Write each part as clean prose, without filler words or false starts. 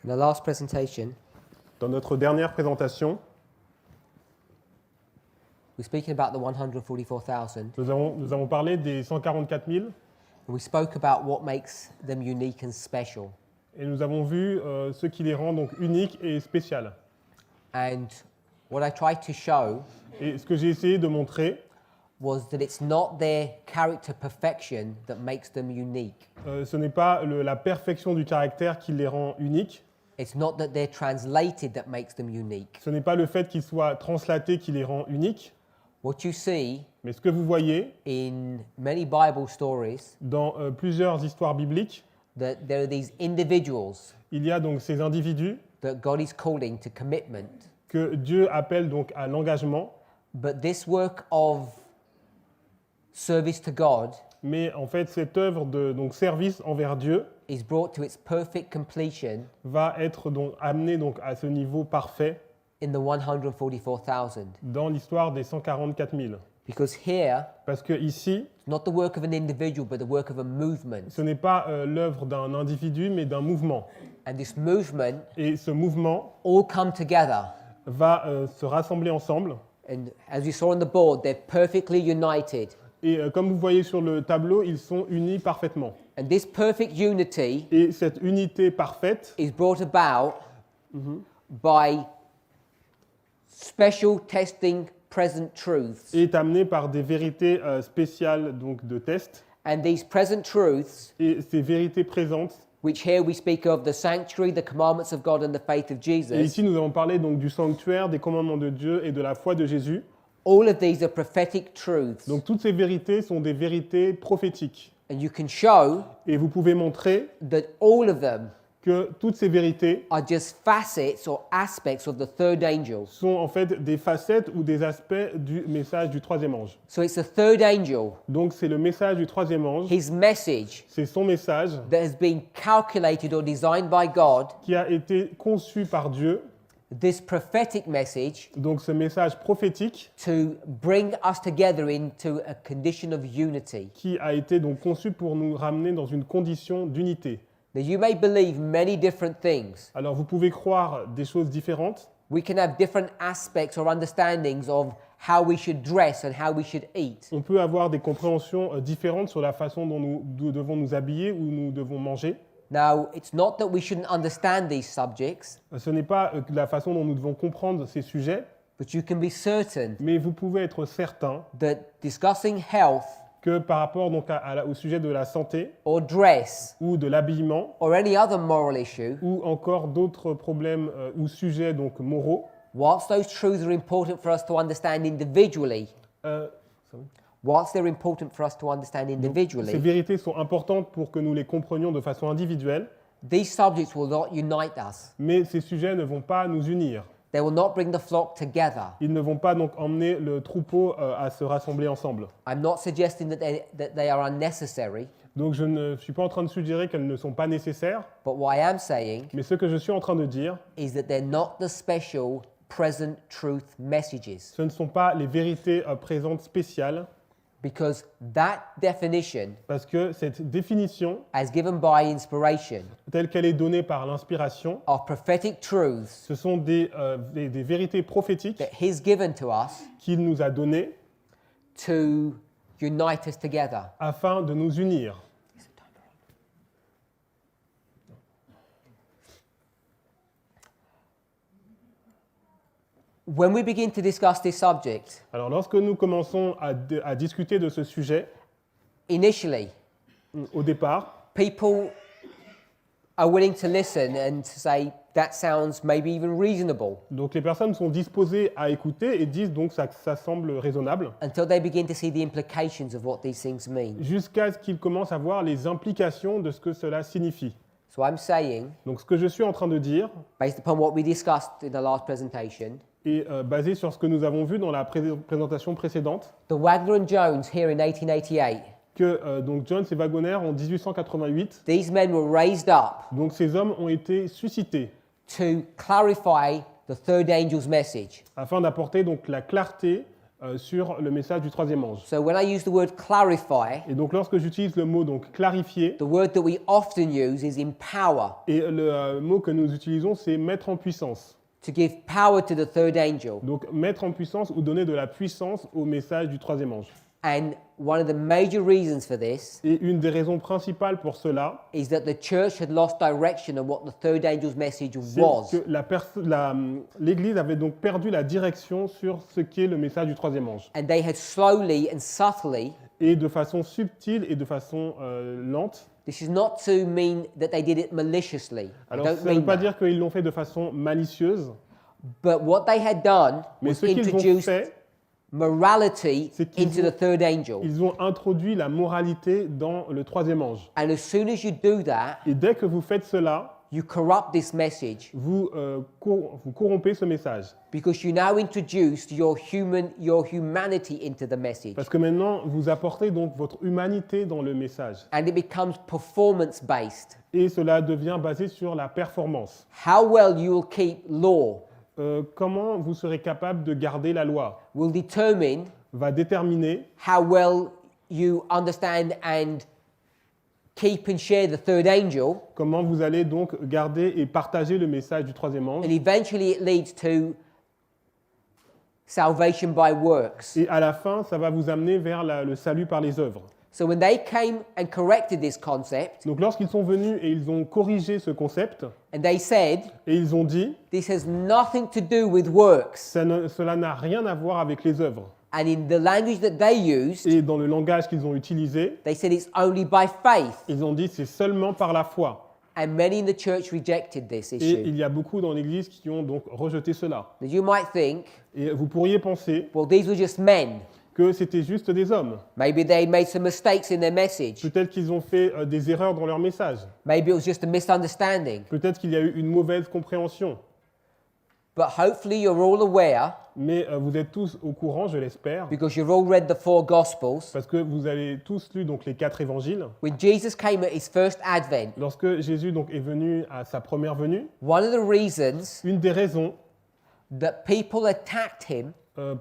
In the last presentation, Dans notre dernière présentation, we're speaking about the 144,000, nous avons parlé des 144 000 and we spoke about what makes them unique and special. et nous avons vu ce qui les rend donc uniques et spéciales. And what I tried to show Et ce que j'ai essayé de montrer, was that it's not their character perfection that makes them unique. ce n'est pas la perfection du caractère qui les rend uniques, It's not that they're translated that makes them unique. ce n'est pas le fait qu'ils soient translatés qui les rend uniques, What you see mais ce que vous voyez in many Bible stories, dans plusieurs histoires bibliques, that there are these individuals il y a donc ces individus that God is calling to commitment. que Dieu appelle donc à l'engagement, But this work of service to God mais en fait cette œuvre de donc, service envers Dieu is brought to its perfect completion va être donc amenée donc à ce niveau parfait in the 144,000. dans l'histoire des 144 000. Because here, Parce que ici, it's not the work of an individual, but the work of a movement. ce n'est pas l'œuvre d'un individu, mais d'un mouvement. And this movement Et ce mouvement all come together. va se rassembler ensemble. And as we saw on the board, they're perfectly united. Et comme vous voyez sur le tableau, ils sont unis parfaitement. And this perfect unity Et cette unité parfaite is brought about by special testing present truths. est amenée par des vérités spéciales donc, de test. And these present truths, Et ces vérités présentes, which here we speak of the sanctuary, the commandments of God, and the faith of et Jesus, ici nous avons parlé donc, du sanctuaire, des commandements de Dieu et de la foi de Jésus. all of these are prophetic truths. Donc toutes ces vérités sont des vérités prophétiques. And you can show Et vous pouvez montrer that all of them que toutes ces vérités are just facets or aspects of the third angel. sont en fait des facettes ou des aspects du message du troisième ange. So it's the third angel, Donc c'est le message du troisième ange, his message c'est son message that has been calculated or designed by God, qui a été conçu par Dieu, this prophetic message, donc ce message prophétique to bring us together into a condition of unity. qui a été donc conçu pour nous ramener dans une condition d'unité. Now, you may believe many different things. Alors vous pouvez croire des choses différentes, We can have different aspects or understandings of how we should dress and how we should eat. on peut avoir des compréhensions différentes sur la façon dont nous devons nous habiller ou nous devons manger. Now, it's not that we shouldn't understand these subjects, Ce n'est pas la façon dont nous devons comprendre ces sujets, but you can be certain mais vous pouvez être certain that discussing health que par rapport donc au sujet de la santé or dress ou de l'habillement or any other moral issue, ou encore d'autres problèmes ou sujets donc moraux, whilst those truths are important for us to understand individually, whilst they're important for us to understand ces individually, vérités sont importantes pour que nous les comprenions de façon individuelle, these subjects will not unite us. mais ces sujets ne vont pas nous unir. They will not bring the flock together. Ils ne vont pas donc emmener le troupeau à se rassembler ensemble. I'm not suggesting that they are unnecessary, Donc je ne suis pas en train de suggérer qu'elles ne sont pas nécessaires, but what I am saying mais ce que je suis en train de dire, is that they're not the special present truth messages, ce ne sont pas les vérités présentes spéciales, because that definition, parce que cette définition, as given by inspiration, telle qu'elle est donnée par l'inspiration, of prophetic truths ce sont des vérités prophétiques that He's given to us qu'il nous a données to unite us together. afin de nous unir. When we begin to discuss this subject, Alors lorsque nous commençons à discuter de ce sujet, initially, au départ, people are willing to listen and to say, that sounds maybe even reasonable, donc les personnes sont disposées à écouter et disent donc ça semble raisonnable, until they begin to see the implications of what these things mean. jusqu'à ce qu'ils commencent à voir les implications de ce que cela signifie. So I'm saying, Donc ce que je suis en train de dire, based upon what we discussed in the last presentation, est basé sur ce que nous avons vu dans la présentation précédente, the Wagner and Jones here in 1888, que donc Jones et Wagoner en 1888, these men were raised up donc ces hommes ont été suscités to clarify the third angel's message. afin d'apporter donc la clarté sur le message du troisième ange. So when I use the word clarify, Et donc lorsque j'utilise le mot donc clarifier, the word that we often use is empower, et le mot que nous utilisons c'est mettre en puissance. to give power to the third angel. Donc mettre en puissance ou donner de la puissance au message du troisième ange. And one of the major reasons for this Et une des raisons principales pour cela, is that the church had lost direction of what the third angel's message c'est was. que l'Église avait donc perdu la direction sur ce qu'est le message du troisième ange. And they had slowly and subtly, Et de façon subtile et de façon lente. this is not to mean that they did it maliciously. I Alors don't ça ne veut mean pas that. dire qu'ils l'ont fait de façon malicieuse, But what they had done mais was ce qu'ils ont introduced fait, morality c'est qu'ils into the third angel. ils ont introduit la moralité dans le troisième ange. And as soon as you do that, Et dès que vous faites cela, you corrupt this message vous corrompez ce message. because you now introduced your humanity into the message. Parce que maintenant, vous apportez donc votre humanité dans le message. And it becomes performance based. Et cela devient basé sur la performance. How well you will keep law Comment vous serez capable de garder la loi will determine va déterminer how well you understand and keep and share the third angel, comment vous allez donc garder et partager le message du troisième ange. and eventually it leads to salvation by works. Et à la fin, ça va vous amener vers le salut par les œuvres. So when they came and corrected this concept, Donc lorsqu'ils sont venus et ils ont corrigé ce concept, and they said, et ils ont dit, this has nothing to do with works, cela n'a rien à voir avec les œuvres. and in the language that they used, Et dans le langage qu'ils ont utilisé, they said it's only by faith. ils ont dit c'est seulement par la foi. And many in the church rejected this Et issue. il y a beaucoup dans l'Église qui ont donc rejeté cela. That you might think, Et vous pourriez penser well, these were just men. que c'était juste des hommes. Maybe they made some mistakes in their message. Peut-être qu'ils ont fait des erreurs dans leur message. Maybe it was just a misunderstanding. Peut-être qu'il y a eu une mauvaise compréhension. But hopefully you're all aware, Mais vous êtes tous au courant, je l'espère, because you've all read the four Gospels. parce que vous avez tous lu donc les 4 évangiles. When Jesus came at his first advent, Lorsque Jésus donc est venu à sa première venue, one of the reasons une des raisons that people attacked him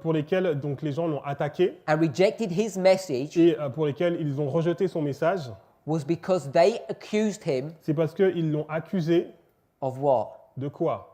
pour lesquelles donc les gens l'ont attaqué and rejected his message et pour lesquelles ils ont rejeté son message, was because they accused him c'est parce qu'ils l'ont accusé of what? de quoi?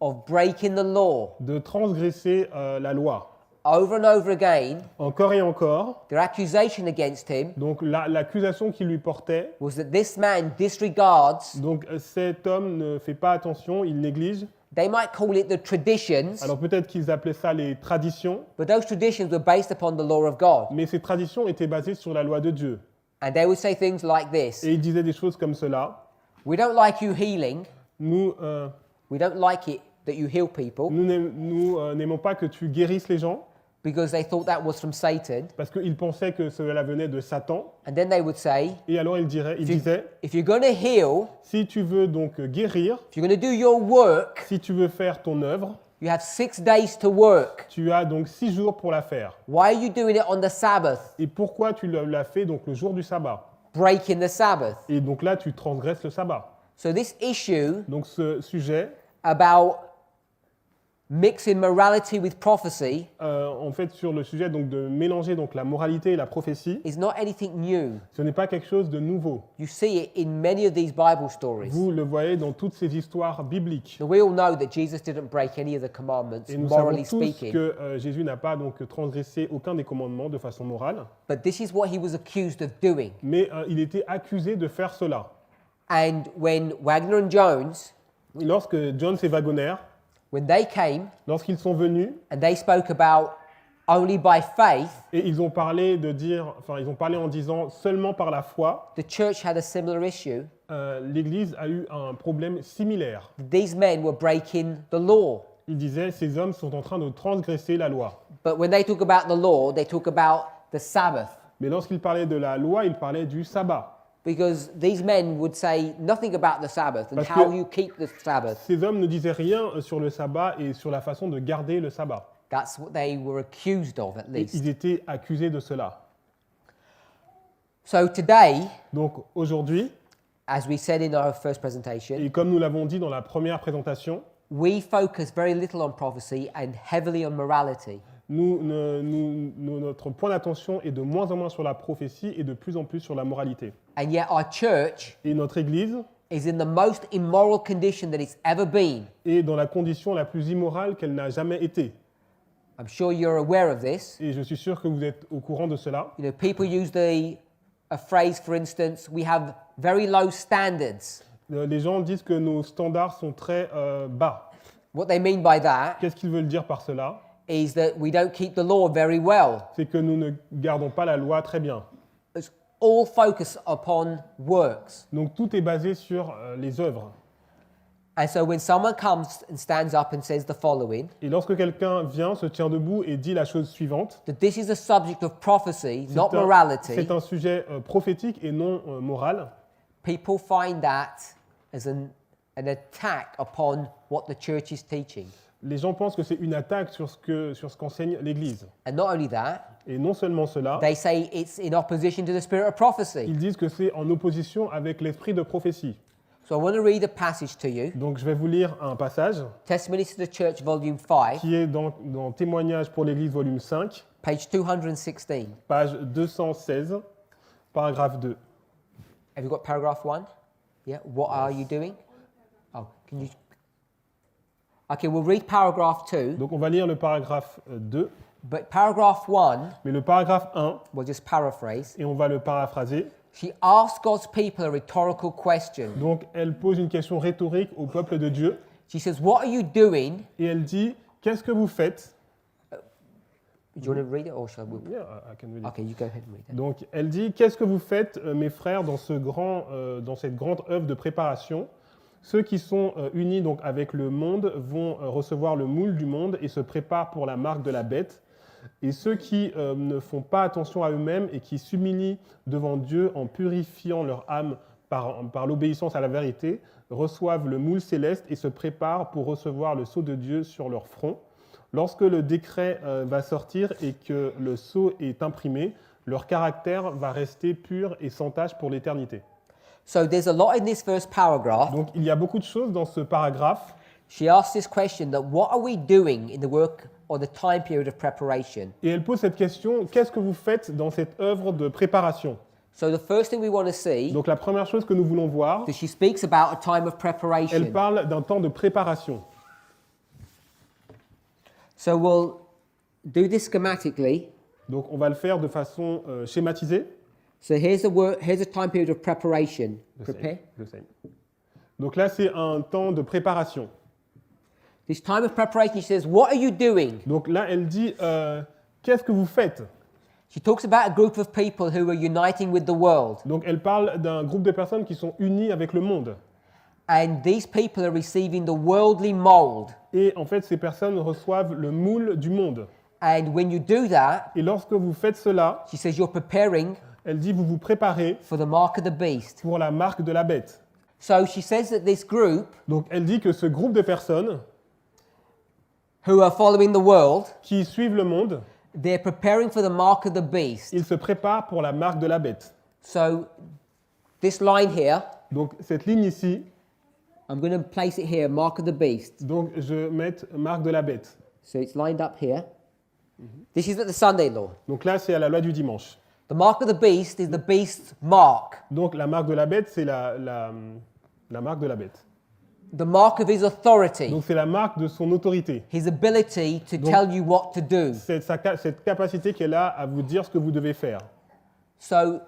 Of breaking the law. De transgresser la loi. Over and over again, Encore et encore. their accusation against him Donc l'accusation qu'il lui portait, was that this man disregards, donc cet homme ne fait pas attention, il néglige. they might call it the traditions, Alors peut-être qu'ils appelaient ça les traditions, but those traditions were based upon the law of God. mais ces traditions étaient basées sur la loi de Dieu. And they would say things like this: Et ils disaient des choses comme cela. we don't like you healing, Nous we don't like it that you heal people, n'aimons pas que tu guérisses les gens, because they thought that was from Satan. parce qu'ils pensaient que cela venait de Satan. And then they would say, Et alors ils disaient, if you're going to heal, si tu veux donc guérir, if you're going to do your work, si tu veux faire ton œuvre, you have 6 days to work. tu as donc 6 jours pour la faire. Why are you doing it on the Sabbath? Et pourquoi tu l'as fait donc le jour du sabbat? Breaking the Sabbath. Et donc là, tu transgresses le sabbat. So this issue Donc ce sujet, about mixing morality with prophecy en fait, sur le sujet donc de mélanger donc la moralité et la prophétie, is not anything new. ce n'est pas quelque chose de nouveau. You see it in many of these Bible stories. Vous le voyez dans toutes ces histoires bibliques. So we all know that Jesus didn't break any of the commandments, Et nous savons morally tous speaking. que Jésus n'a pas donc transgressé aucun des commandements de façon morale, But this is what he was accused of doing. mais il était accusé de faire cela. And when Wagner and Jones, Et lorsque Jones et Wagoner, when they came lorsqu'ils sont venus and they spoke about only by faith, et ils ont parlé ils ont parlé en disant seulement par la foi, the church had a similar issue. l'Église a eu un problème similaire. These men were breaking the law. Il disait ces hommes sont en train de transgresser la loi. But when they talk about the law, they talk about the Sabbath. Mais lorsqu'il parlait de la loi, il parlait du sabbat. Because these men would say nothing about the Sabbath and Parce how que- you keep the Sabbath. Ces hommes ne disaient rien sur le sabbat et sur la façon de garder le sabbat. That's what they were accused of, at Et least. ils étaient accusés de cela. So today, Donc aujourd'hui, as we said in our first presentation, et comme nous l'avons dit dans la première présentation, we focus very little on prophecy and heavily on morality. Notre point d'attention est de moins en moins sur la prophétie et de plus en plus sur la moralité. And yet our church Et notre Église is in the most immoral condition that it's ever been. est dans la condition la plus immorale qu'elle n'a jamais été. I'm sure you're aware of this. Et je suis sûr que vous êtes au courant de cela. You know, people use a phrase, for instance, we have very low standards. Les gens disent que nos standards sont très bas. What they mean by that Qu'est-ce qu'ils veulent dire par cela? is that we don't keep the law very well. C'est que nous ne gardons pas la loi très bien. It's all focus upon works. Donc tout est basé sur les œuvres. And so when someone comes and stands up and says the following, Et lorsque quelqu'un vient, se tient debout et dit la chose suivante, that this is a subject of prophecy, not c'est morality, un sujet prophétique et non moral, people find that as an attack upon what the church is teaching. les gens pensent que c'est une attaque sur ce qu'enseigne l'Église. And not only that, Et non seulement cela, they say it's in opposition to the spirit of prophecy. ils disent que c'est en opposition avec l'esprit de prophétie. So I want to read a passage to you. Donc je vais vous lire un passage Testimonies to the Church, volume 5, qui est dans Témoignages pour l'Église, volume 5, page 216. page 216, paragraphe 2. Have you got paragraph 1? Yeah. What are you doing? Oh, can you... Okay, we'll read paragraph 2, Donc on va lire le paragraphe 2, but paragraph 1, mais le paragraphe 1, we'll just paraphrase. et on va le paraphraser. She asks God's people a rhetorical question. Donc elle pose une question rhétorique au peuple de Dieu, She says, what are you doing? et elle dit, qu'est-ce que vous faites? Do you want to read it or shall we? Yeah, I can read it. Okay, you go ahead and read it. Donc elle dit, qu'est-ce que vous faites, mes frères, dans cette grande œuvre de préparation? Ceux qui sont unis donc avec le monde vont recevoir le moule du monde et se préparent pour la marque de la bête. Et ceux qui ne font pas attention à eux-mêmes et qui s'humilient devant Dieu en purifiant leur âme par l'obéissance à la vérité, reçoivent le moule céleste et se préparent pour recevoir le sceau de Dieu sur leur front. Lorsque le décret va sortir et que le sceau est imprimé, leur caractère va rester pur et sans tache pour l'éternité. So there's a lot in this first paragraph. Donc il y a beaucoup de choses dans ce paragraphe. She asks this question that what are we doing in the work or the time period of preparation? Et elle pose cette question, qu'est-ce que vous faites dans cette œuvre de préparation? So the first thing we want to see, Donc la première chose que nous voulons voir, that she speaks about a time of preparation. elle parle d'un temps de préparation. So we'll do this schematically. Donc on va le faire de façon schématisée. So here's a time period of preparation. Prepare. The same. Donc là c'est un temps de préparation. This time of preparation, she says, what are you doing? Donc là elle dit, qu'est-ce que vous faites? She talks about a group of people who are uniting with the world. Donc elle parle d'un groupe de personnes qui sont unies avec le monde. And these people are receiving the worldly mold. Et en fait ces personnes reçoivent le moule du monde. And when you do that, Et lorsque vous faites cela, she says you're preparing elle dit, vous vous préparez for the mark of the beast. pour la marque de la bête. So she says that this group Donc elle dit que ce groupe de personnes who are following the world, qui suivent le monde, they're preparing for the mark of the beast. ils se préparent pour la marque de la bête. So this line here, Donc cette ligne ici, I'm going to place it here, mark of the beast. donc je mets marque de la bête. So it's lined up here. This is at the Sunday law. Donc là c'est à la loi du dimanche. The mark of the beast is the beast's mark, Donc la marque de la bête, c'est la marque de la bête. the mark of his authority, Donc c'est la marque de son autorité. his ability to Donc- tell you what to do. C'est cette capacité qu'elle a à vous dire ce que vous devez faire. So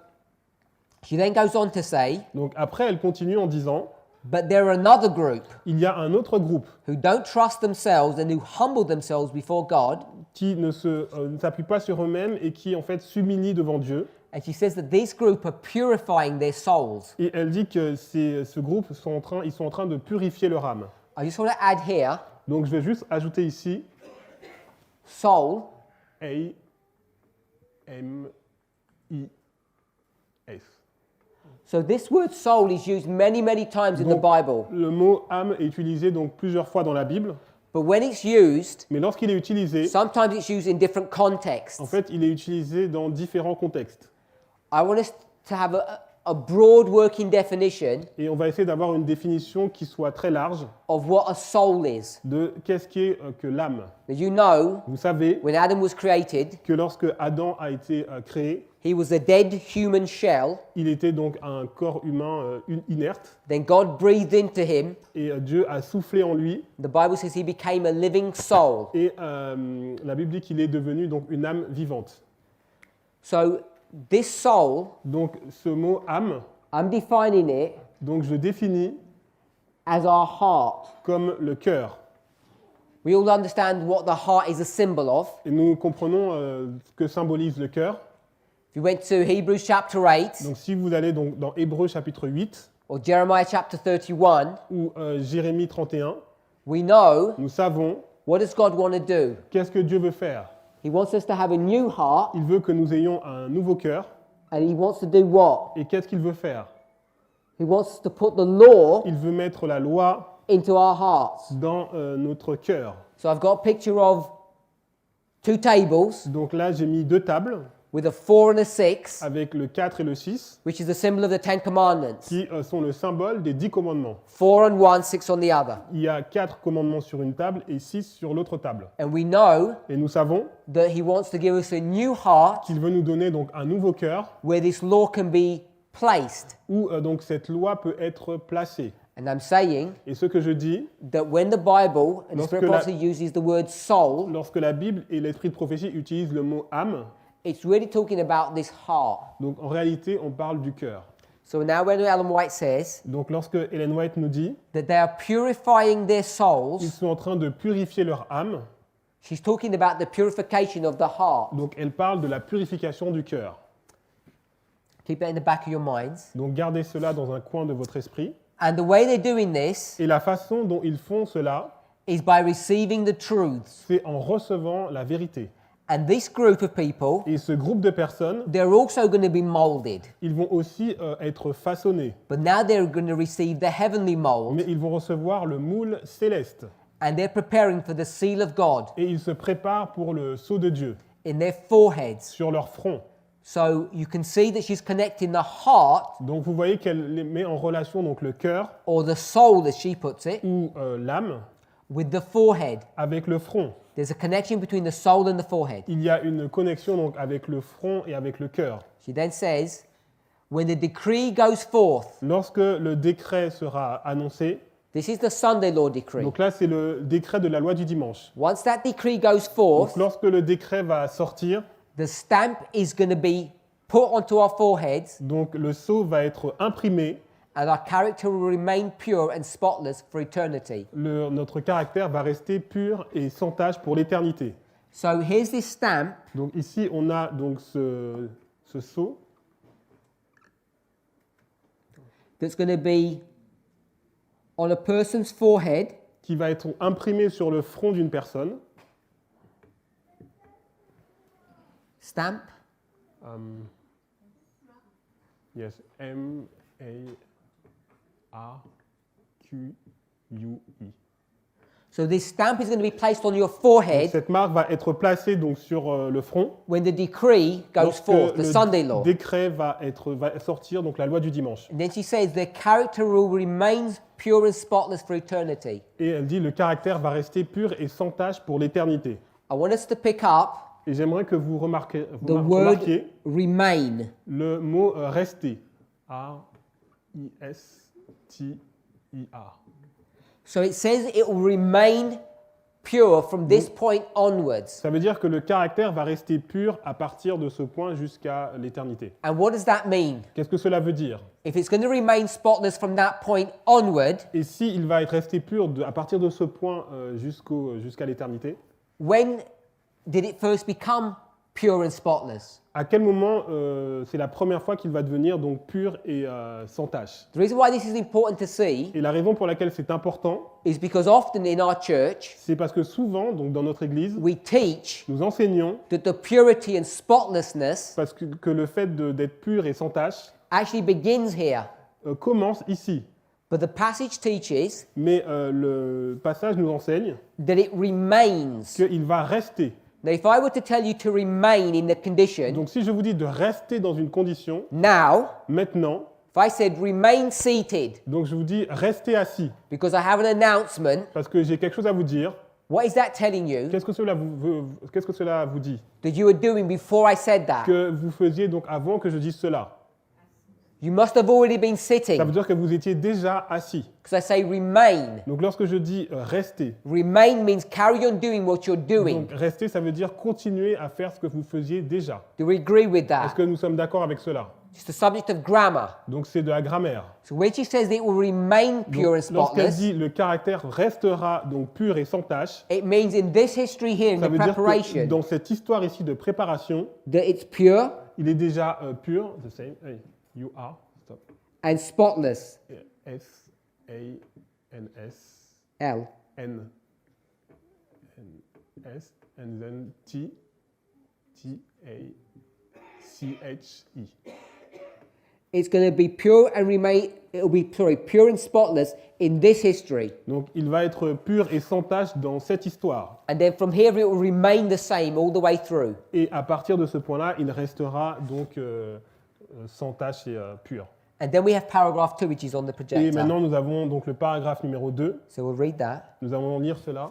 she then goes on to say, Donc après, elle continue en disant, but there are another group il y a un autre groupe who don't trust themselves and who humble themselves before God. qui ne s'appuie pas sur eux-mêmes et qui en fait s'humilie devant Dieu. And she says that this group are purifying their souls. Et elle dit que ce groupe ils sont en train de purifier leur âme. I just want to add here, Donc je vais juste ajouter ici soul A-M-I-S. So this word soul is used many, many times in the Donc, Bible. le mot âme est utilisé donc plusieurs fois dans la Bible, But when it's used, mais lorsqu'il est utilisé, sometimes it's used in different contexts. en fait, il est utilisé dans différents contextes. I want us to have a a broad working definition et on va essayer d'avoir une définition qui soit très large of what a soul is. de qu'est-ce qu'est que l'âme. As you know, Vous savez when Adam was created, que lorsque Adam a été créé, he was a dead human shell. il était donc un corps humain inerte Then God breathed into him. et Dieu a soufflé en lui The Bible says he became a living soul. et la Bible dit qu'il est devenu donc une âme vivante. So this soul, Donc ce mot âme, I'm defining it donc je définis as our heart. comme le cœur. We all understand what the heart is a symbol of. Et nous comprenons ce que symbolise le cœur. If you went to Hebrews chapter 8 Donc si vous allez donc dans Hébreux chapitre 8 or Jeremiah chapter 31, ou Jérémie 31, we know nous savons what does God want to do? qu'est-ce que Dieu veut faire. He wants us to have a new heart, Il veut que nous ayons un nouveau cœur. and he wants to do what? Et qu'est-ce qu'il veut faire? He wants to put the law Il veut mettre la loi into our hearts. dans notre cœur. So I've got a picture of two tables Donc là, j'ai mis 2 tables with a 4 and a 6, avec le 4 et le 6 which is the symbol of the Ten Commandments. qui sont le symbole des 10 commandements. 4 on one, 6 on the other. Il y a 4 commandements sur une table et 6 sur l'autre table. And we know Et nous savons that he wants to give us a new heart qu'il veut nous donner donc un nouveau cœur where this law can be placed. où donc cette loi peut être placée. And I'm saying Et ce que je dis, that when the Bible and the Lorsque Spirit of la- prophecy uses the word soul, lorsque la Bible et l'esprit de prophétie utilisent le mot âme, it's really talking about this heart. donc en réalité, on parle du cœur. So now when Ellen White says Donc lorsque Ellen White nous dit that they are purifying their ils souls, sont en train de purifier leur âme, she's talking about the purification of the heart. donc elle parle de la purification du cœur. Keep that in the back of your minds. Donc gardez cela dans un coin de votre esprit. And the way they're doing this Et la façon dont ils font cela, is by receiving the truths. c'est en recevant la vérité. And this group of people, Et ce groupe de personnes, they're also going to be molded. ils vont aussi être façonnés, But now they're going to receive the heavenly mold, mais ils vont recevoir le moule céleste. and they're preparing for the seal of God Et ils se préparent pour le sceau de Dieu in their foreheads. sur leur front. So you can see that she's connecting the heart, Donc vous voyez qu'elle les met en relation donc le cœur or the soul as she puts it, ou l'âme with the forehead. avec le front. There's a connection between the soul and the forehead. Il y a une connexion donc avec le front et avec le cœur. She then says, when the decree goes forth, Lorsque le décret sera annoncé, this is the Sunday law decree. donc là c'est le décret de la loi du dimanche. Once that decree goes Donc forth, lorsque le décret va sortir, the stamp is going to be put onto our foreheads, donc le sceau va être imprimé, and our character will remain pure and spotless for eternity. notre caractère va rester pur et sans tache pour l'éternité. So here's this stamp, Donc ici on a donc ce sceau that's going to be on a person's forehead, qui va être imprimé sur le front d'une personne. stamp, Yes, M-A-R-Q-U-E. so this stamp is going to be placed on your Donc, forehead cette marque va être placée donc sur le front when the decree goes lorsque forth, the le Sunday law. décret va sortir, donc la loi du dimanche. And then she says their character will remain pure and spotless for eternity. Et elle dit le caractère va rester pur et sans tache pour l'éternité. I want us to pick up Et j'aimerais que vous remarquiez the word remain. le mot rester. R-I-S-T-I-A. So it says it will remain pure from this point onwards. Ça veut dire que le caractère va rester pur à partir de ce point jusqu'à l'éternité. And what does that mean? Qu'est-ce que cela veut dire? If it's going to remain spotless from that point onward, Et si il va être resté pur à partir de ce point jusqu'à l'éternité, when did it first become pure and spotless? à quel moment c'est la première fois qu'il va devenir donc pur et sans tache? The reason why this is important to see Et la raison pour laquelle c'est important, is because often in our church, c'est parce que souvent, donc dans notre Église, we teach nous enseignons that the purity and spotlessness parce que le fait d'être pur et sans tache actually begins here. commence ici. But the passage teaches Mais le passage nous enseigne that it remains. qu'il va rester. Now, if I were to tell you to remain in the condition, Donc si je vous dis de rester dans une condition, now, maintenant, I said remain seated Donc je vous dis, restez assis, because I have an announcement, parce que j'ai quelque chose à vous dire. what is that telling you Qu'est-ce que cela vous dit? that you were doing before I said that? Que vous faisiez donc avant que je dise cela. You must have already been Ça sitting veut dire que vous étiez déjà assis. because I say remain. Donc lorsque je dis restez, Remain means carry on doing what you're doing. donc restez, ça veut dire continuer à faire ce que vous faisiez déjà. Do we agree with Est-ce that? que nous sommes d'accord avec cela? It's the subject of grammar. Donc c'est de la grammaire. So when she says it will remain Donc, pure and lorsqu'elle spotless, dit le caractère restera donc pur et sans tache, it means in this history here, in ça the veut dire que preparation, dans cette histoire ici de préparation, that it's pure il est déjà pur. The same. Hey, you are. Stop. and spotless. S A N S L. N S and then T A C H E. It's going to be pure and remain. It'll be pure and spotless in this history, Donc il va être pur et sans tache dans cette histoire. and then from here it will remain the same all the way through. Et à partir de ce point-là, il restera donc sans tache et pur. And then we have paragraph 2, which is on the Et projector. maintenant, nous avons donc le paragraphe numéro 2. So we'll read that. Nous allons lire cela.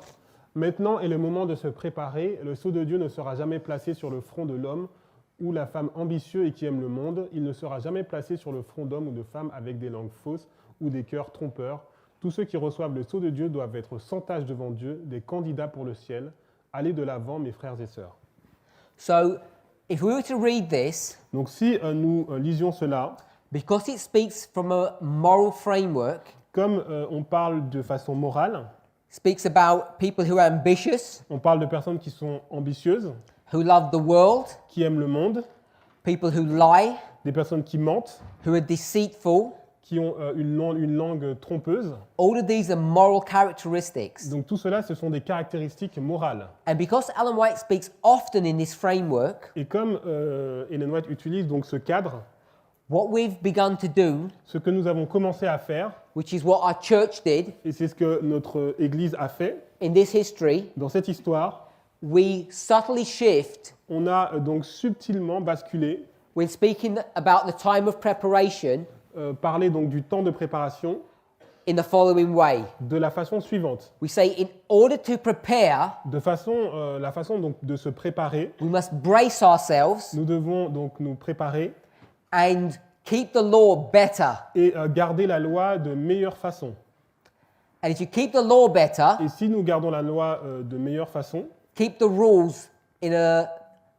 Maintenant est le moment de se préparer. Le sceau de Dieu ne sera jamais placé sur le front de l'homme ou la femme ambitieux et qui aime le monde. Il ne sera jamais placé sur le front d'homme ou de femme avec des langues fausses ou des cœurs trompeurs. Tous ceux qui reçoivent le sceau de Dieu doivent être sans tache devant Dieu, des candidats pour le ciel. Allez de l'avant, mes frères et sœurs. So if we were to read this, Donc si nous lisions cela, because it speaks from a moral framework, comme on parle de façon morale, speaks about people who are ambitious, on parle de personnes qui sont ambitieuses, who love the world, qui aiment le monde, people who lie, des personnes qui mentent, who are deceitful. qui ont une langue trompeuse. All of these are moral characteristics. Donc tout cela, ce sont des caractéristiques morales. And because Ellen White speaks often in this framework, Et comme Ellen White utilise donc ce cadre, what we've begun to do, ce que nous avons commencé à faire, which is what our church did et c'est ce que notre Église a fait in this history, dans cette histoire, we subtly shift on a donc subtilement basculé, when speaking about the time of preparation parler donc du temps de préparation in the following way. de la façon suivante. We say in order to prepare, De façon, la façon donc de se préparer, we must brace ourselves nous devons donc nous préparer and keep the law better. et garder la loi de meilleure façon. And if you keep the law better, Et si nous gardons la loi de meilleure façon, keep the rules in a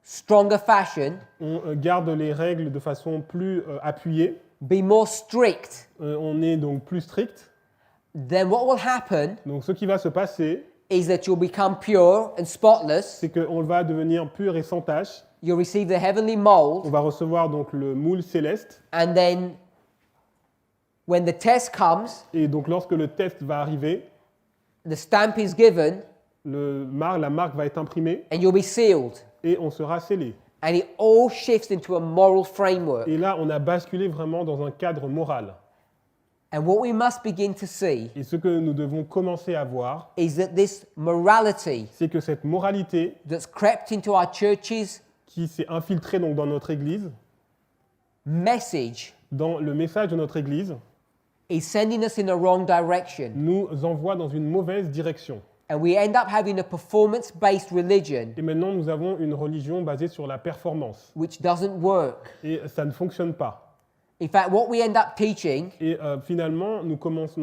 stronger fashion, on garde les règles de façon plus appuyée, be more strict, on est donc plus strict. then what will happen Donc ce qui va se passer, is that you'll become pure and spotless. c'est qu'on va devenir pur et sans tache. You'll receive the heavenly On mold, va recevoir donc le moule céleste. and then when the test comes, Et donc lorsque le test va arriver, the stamp is given, la marque va être imprimée and you'll be sealed. et on sera scellé. And it all shifts into a moral framework. Et là, on a basculé vraiment dans un cadre moral. And what we must begin to see Et ce que nous devons commencer à voir, is that this morality c'est que cette moralité that's crept into our churches' qui s'est infiltrée donc dans notre Église, message dans le message de notre Église, is sending us in the wrong direction. nous envoie dans une mauvaise direction. And we end up having a performance-based religion Et maintenant, nous avons une religion basée sur la performance. which doesn't work. Et ça ne fonctionne pas. In fact, what we end up teaching Et finalement, nous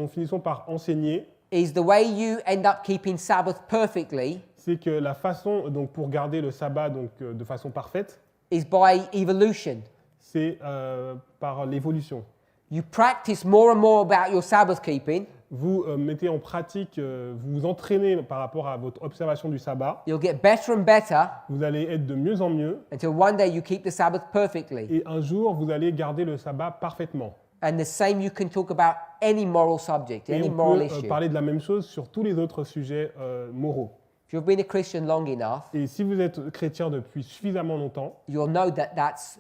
finissons par enseigner, is the way you end up keeping Sabbath perfectly c'est que la façon donc, pour garder le sabbat donc, de façon parfaite, is by evolution. c'est par l'évolution. You practice more and more about your Sabbath keeping. Vous mettez en pratique, vous vous entraînez par rapport à votre observation du sabbat. You'll get better and better Vous allez être de mieux en mieux. until one day you keep the Sabbath perfectly. Et un jour, vous allez garder le sabbat parfaitement. And the same you can talk about any moral subject, Et any on moral peut issue. parler de la même chose sur tous les autres sujets moraux. If you've been a Christian long enough, Et si vous êtes chrétien depuis suffisamment longtemps, you'll know that that's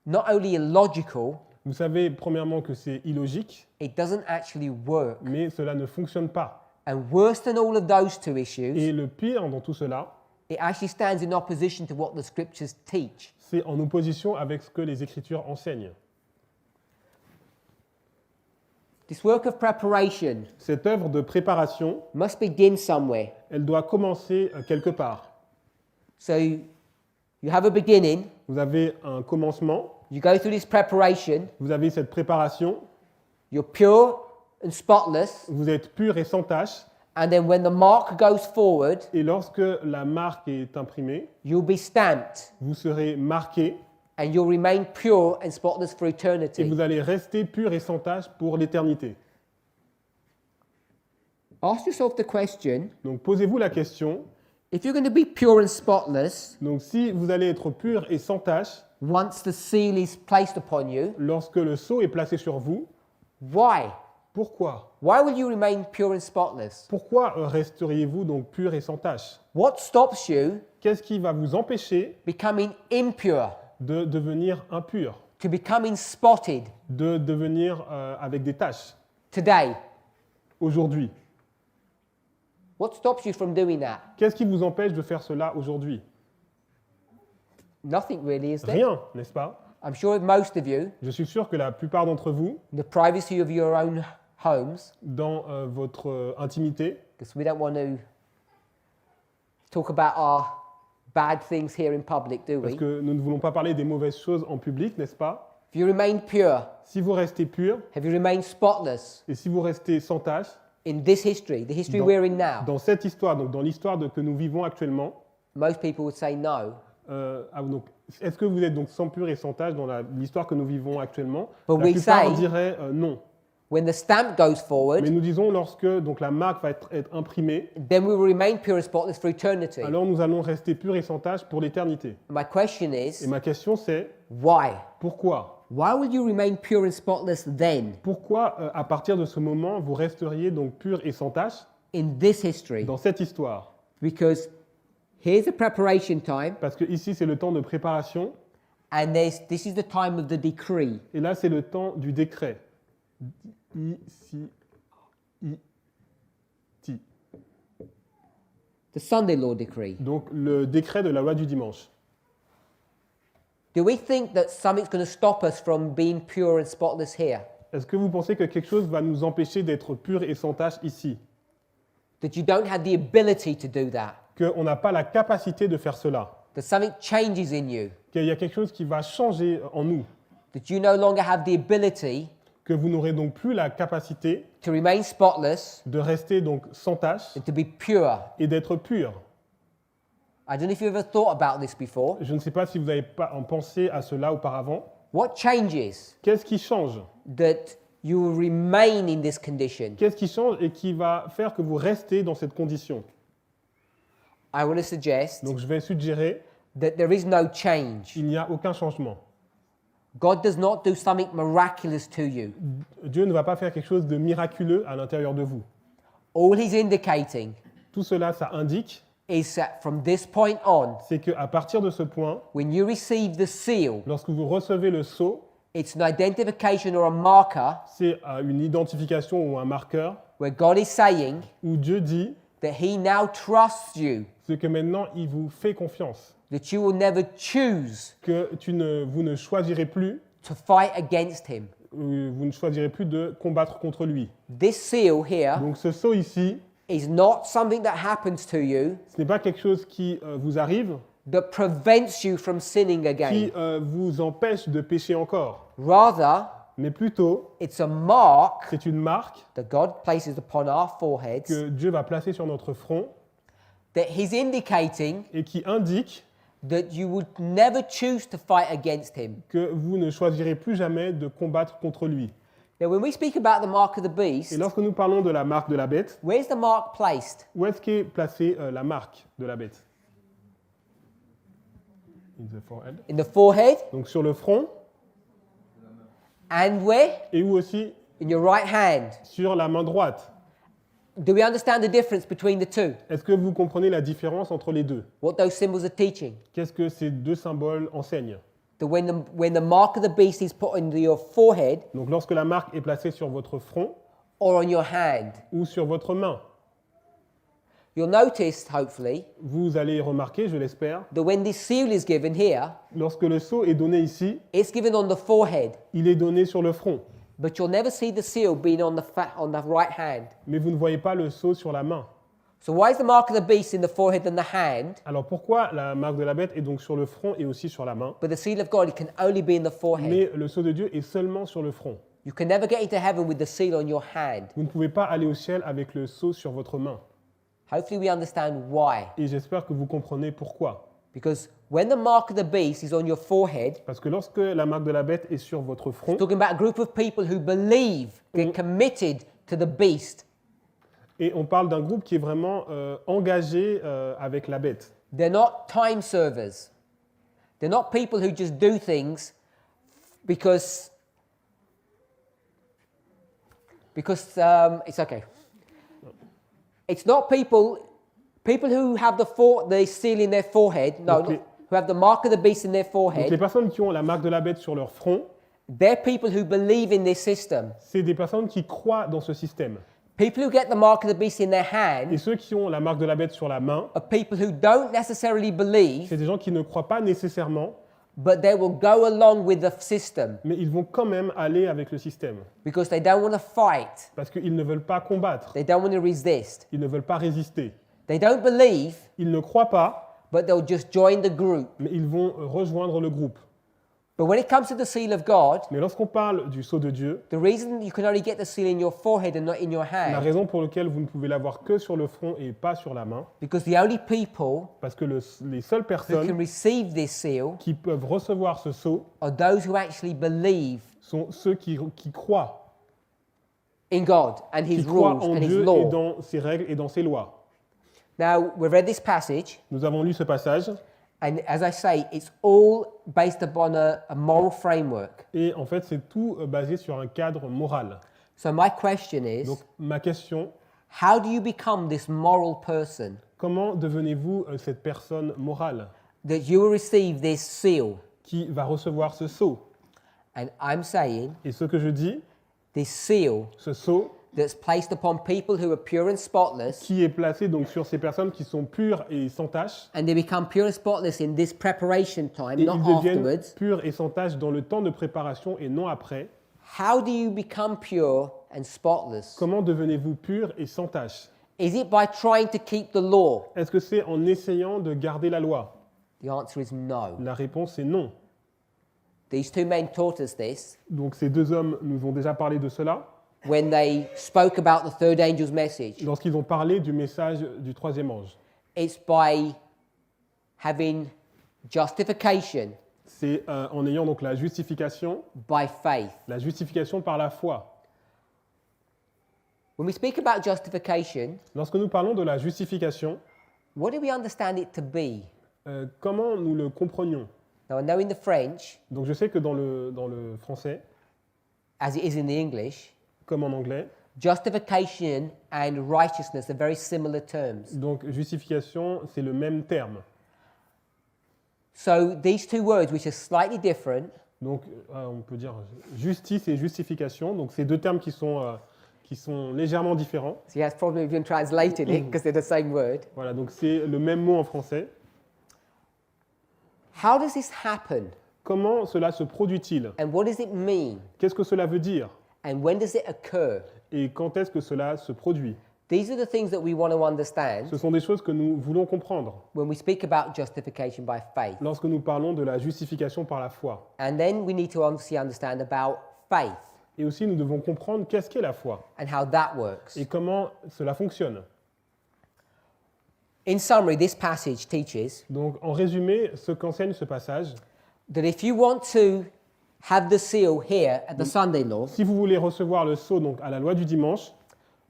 not only illogical, vous savez premièrement que c'est illogique, it doesn't actually work. mais cela ne fonctionne pas. And worse than all of those two Et issues, le pire dans tout cela, it actually stands in opposition to what the scriptures teach. c'est en opposition avec ce que les Écritures enseignent. This work of preparation Cette œuvre de préparation, must begin somewhere. elle doit commencer quelque part. So you have a beginning, Vous avez un commencement, you go through this preparation, vous avez cette préparation, you're pure and spotless, vous êtes pur et sans tache, and then when the mark goes forward, et lorsque la marque est imprimée, you'll be stamped vous serez marqué and you'll remain pure and spotless for et eternity. vous allez rester pur et sans tache pour l'éternité. Ask yourself the question, Donc posez-vous la question, if you're going to be pure and spotless donc si vous allez être pur et sans tache, once the seal is placed upon you, lorsque le sceau est placé sur vous, why? pourquoi? Why will you remain pure and spotless? Pourquoi resteriez-vous donc pur et sans tache? What stops you Qu'est-ce qui va vous empêcher becoming impure, de devenir impur, to becoming spotted de devenir avec des taches today? aujourd'hui? What stops you from doing that? Qu'est-ce qui vous empêche de faire cela aujourd'hui? Nothing really, is there? Rien, n'est-ce pas? I'm sure most of you, Je suis sûr que la plupart d'entre vous, in the privacy of your own homes, dans votre intimité, because we don't want to talk about our bad things here in public, do parce we? que nous ne voulons pas parler des mauvaises choses en public, n'est-ce pas? If you remain pure, Si vous restez pur have you remained spotless et si vous restez sans tache, in this history, the history Dans- we're in now? dans cette histoire, donc dans l'histoire que nous vivons actuellement, Most people would say no. donc, est-ce que vous êtes donc sans pur et sans tache dans l'histoire que nous vivons actuellement? But La we plupart say- diraient non. When the stamp goes Mais forward, nous disons lorsque donc, la marque va être imprimée, then we will remain pure and spotless for eternity. alors nous allons rester purs et sans tache pour l'éternité. My question Et is, ma question c'est, why? pourquoi? Why will you remain pure and spotless then Pourquoi, à partir de ce moment, vous resteriez donc pur et sans tache in this history? dans cette histoire? Because here's the preparation time, Parce que ici, c'est le temps de préparation, and this is the time of the decree. et là, c'est le temps du décret. Ici, ti. The Sunday law decree. Donc, le décret de la loi du dimanche. Do we think that something's going to stop us from being pure and spotless here? Est-ce que vous pensez que quelque chose va nous empêcher d'être pur et sans tache ici? That you don't have the ability to do that? Qu'on n'a pas la capacité de faire cela? That something changes in you? Qu'il y a quelque chose qui va changer en nous? That you no longer have the ability Que vous n'aurez donc plus la capacité to remain spotless de rester donc sans tache and to be pure? et d'être pur? I don't know if you've ever thought about this before. Je ne sais pas si vous avez pas en pensé à cela auparavant. What changes Qu'est-ce qui change? that you will remain in this condition? Qu'est-ce qui change et qui va faire que vous restez dans cette condition? I want to suggest Donc je vais suggérer, that there is no change. il n'y a aucun changement. God does not do something miraculous to you. Dieu ne va pas faire quelque chose de miraculeux à l'intérieur de vous. All he's indicating Tout cela, ça indique, is that from this point on, c'est qu'à partir de ce point, when you receive the seal, lorsque vous recevez le sceau, it's an identification or a marker c'est une identification ou un marqueur where God is saying où Dieu dit that he now trusts you, ce que maintenant il vous fait confiance, that you will never choose que vous ne choisirez plus, to fight against him. vous ne choisirez plus de combattre contre lui. This seal here Donc ce sceau ici, is not something that happens to you ce n'est pas quelque chose qui vous arrive, that prevents you from sinning qui again. vous empêche de pécher encore, Rather, mais plutôt it's a mark c'est une marque that God places upon our foreheads que Dieu va placer sur notre front that he's indicating et qui indique that you would never choose to fight against him. que vous ne choisirez plus jamais de combattre contre lui. Now, when we speak about the mark of the beast, Et lorsque nous parlons de la marque de la bête, where's the mark placed? où est-ce qu'est placée la marque de la bête? In the forehead. In the forehead, Donc sur le front and where? et où aussi In your right hand. sur la main droite. Do we understand the difference between the two? Est-ce que vous comprenez la différence entre les deux? What those symbols are teaching? Qu'est-ce que ces deux symboles enseignent? That when the mark of the beast is put on your forehead Donc lorsque la marque est placée sur votre front or on your hand, ou sur votre main, you'll notice, hopefully, vous allez remarquer, je l'espère, that when this seal is given here, lorsque le sceau est donné ici, it's given on the forehead. il est donné sur le front. but you'll never see the seal being on the right hand. mais vous ne voyez pas le sceau sur la main. So why is the mark of the beast in the forehead and the hand, Alors pourquoi la marque de la bête est donc sur le front et aussi sur la main, but the seal of God, it can only be in the forehead? mais le sceau de Dieu est seulement sur le front? You can never get into heaven with the seal on your hand. Vous ne pouvez pas aller au ciel avec le sceau sur votre main. Hopefully we understand why. Et j'espère que vous comprenez pourquoi. Because when the mark of the beast is on your forehead, Parce que lorsque la marque de la bête est sur votre front, talking about a group of people who believe, get committed to the beast. et on parle d'un groupe qui est vraiment engagé avec la bête. They're not time servers. They're not people who just do things because it's okay. It's not people who have the seal in their forehead. No, Okay. who have the mark of the beast in their Donc forehead. les personnes qui ont la marque de la bête sur leur front, They're people who believe in this system. c'est des personnes qui croient dans ce système. People who get the mark of the beast in their hand Et ceux qui ont la marque de la bête sur la main, are people who don't necessarily believe, c'est des gens qui ne croient pas nécessairement, but they will go along with the system mais ils vont quand même aller avec le système. because they don't want to fight. Parce qu'ils ne veulent pas combattre, They don't want to resist. ils ne veulent pas résister. They don't believe, Ils ne croient pas, but they'll just join the group. mais ils vont rejoindre le groupe. But when it comes to the seal of God, Mais lorsqu'on parle du sceau de Dieu, the reason you can only get the seal in your forehead and not in your la hand, raison pour laquelle vous ne pouvez l'avoir que sur le front et pas sur la main, because the only people parce que les seules who can personnes receive this seal qui peuvent recevoir ce sceau are those who actually believe sont ceux qui croient, in God and qui His croient rules en and His Dieu et law. dans ses règles et dans ses lois. Now, we've read this passage, Nous avons lu ce passage and as I say, it's all based upon a moral framework. et en fait c'est tout basé sur un cadre moral. So my question is, Donc ma question, how do you become this moral person comment devenez-vous cette personne morale that you will receive this seal? qui va recevoir ce sceau? And I'm saying Et ce que je dis, this seal ce sceau that's placed upon people who are pure and spotless, qui est placé donc sur ces personnes qui sont pures et sans tache, and they become pure and spotless in this preparation time, et not ils deviennent afterwards. purs et sans tache dans le temps de préparation et non après. How do you become pure and spotless? Comment devenez-vous purs et sans tache? Is it by trying to keep the law? Est-ce que c'est en essayant de garder la loi? The answer is no. La réponse est non. These two men taught us this Donc ces deux hommes nous ont déjà parlé de cela when they spoke about the third angel's message. lorsqu'ils ont parlé du message du troisième ange. It's by having justification C'est en ayant donc la justification par la foi. When we speak about justification, Lorsque nous parlons de la justification, what do we understand it to be? comment nous le comprenions? Now, I know in the French, Donc je sais que dans le français, as it is in the English, comme en anglais, justification and righteousness are very similar terms. donc justification, c'est le même terme. So these two words, which are slightly different, Donc on peut dire justice et justification, donc ces deux termes qui sont légèrement différents. so he has probably been translated it because they're the same word. Voilà, donc c'est le même mot en français. How does this happen? Comment cela se produit-il? And what does it mean? Qu'est-ce que cela veut dire? And when does it occur? Et quand est-ce que cela se produit? These are the things that we want to understand Ce sont des choses que nous voulons comprendre when we speak about justification by faith. lorsque nous parlons de la justification par la foi. And then we need to obviously understand about faith Et aussi, nous devons comprendre qu'est-ce qu'est la foi and how that works. et comment cela fonctionne. In summary, this passage teaches Donc, en résumé, ce qu'enseigne ce passage, that if you want to have the seal here at the Sunday law, si vous voulez recevoir le sceau donc, à la loi du dimanche,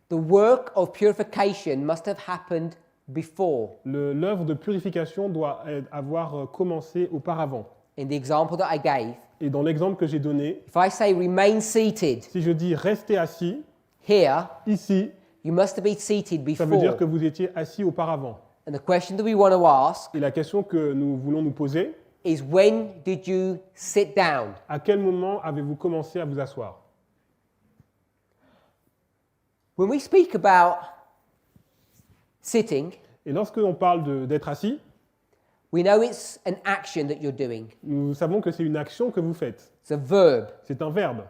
the work of purification must have happened before. l'œuvre de purification doit avoir commencé auparavant. In the example that I gave, Et dans l'exemple que j'ai donné, if I say remain seated si je dis restez assis, here, ici, you must have been seated ça veut dire before. que vous étiez assis auparavant. And the question that we want to ask Et la question que nous voulons nous poser, is when did you sit down? à quel moment avez-vous commencé à vous asseoir? When we speak about sitting, Et lorsque l'on parle d'être assis, we know it's an action that you're doing. nous savons que c'est une action que vous faites. It's a verb. C'est un verbe.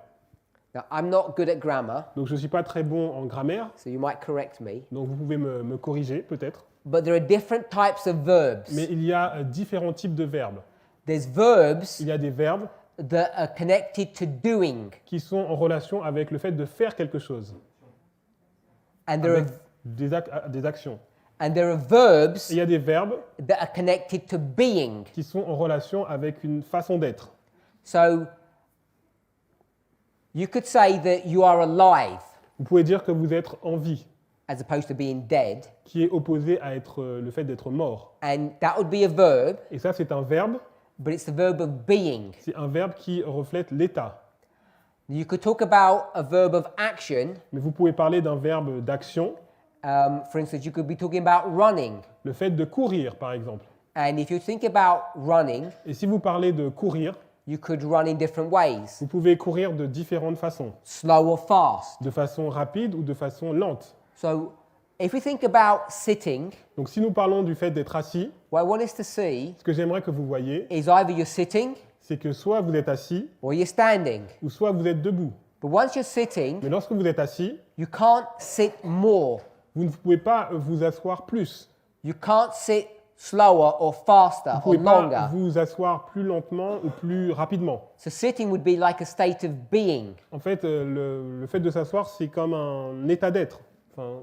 Now, I'm not good at grammar, Donc je ne suis pas très bon en grammaire, so you might correct me. donc vous pouvez me corriger peut-être. But there are different types of verbs. Mais il y a différents types de verbes. There's verbs Il y a des verbes that are connected to doing, qui sont en relation avec le fait de faire quelque chose, and there avec are des actions. and there are verbs Et il y a des verbes that are connected to being. qui sont en relation avec une façon d'être. So you could say that you are alive Vous pouvez dire que vous êtes en vie, as opposed to being dead, qui est opposé à être, le fait d'être mort. and that would be a verb, Et ça, c'est un verbe, but it's the verb of being. c'est un verbe qui reflète l'état. You could talk about a verb of action. Mais vous pouvez parler d'un verbe d'action, For instance, you could be talking about running. le fait de courir, par exemple. And if you think about running, Et si vous parlez de courir, you could run in different ways, vous pouvez courir de différentes façons, slow or fast. de façon rapide ou de façon lente. So if we think about sitting, Donc si nous parlons du fait d'être assis, what I want us to see ce que j'aimerais que vous voyez, is either you're sitting c'est que soit vous êtes assis, or you're standing. ou soit vous êtes debout. But once you're sitting, Mais lorsque vous êtes assis, you can't sit more. vous ne pouvez pas vous asseoir plus. You can't sit slower or faster Vous ne or pouvez pas longer. vous asseoir plus lentement ou plus rapidement. So sitting would be like a state of being. En fait, le fait de s'asseoir, c'est comme un état d'être. Enfin,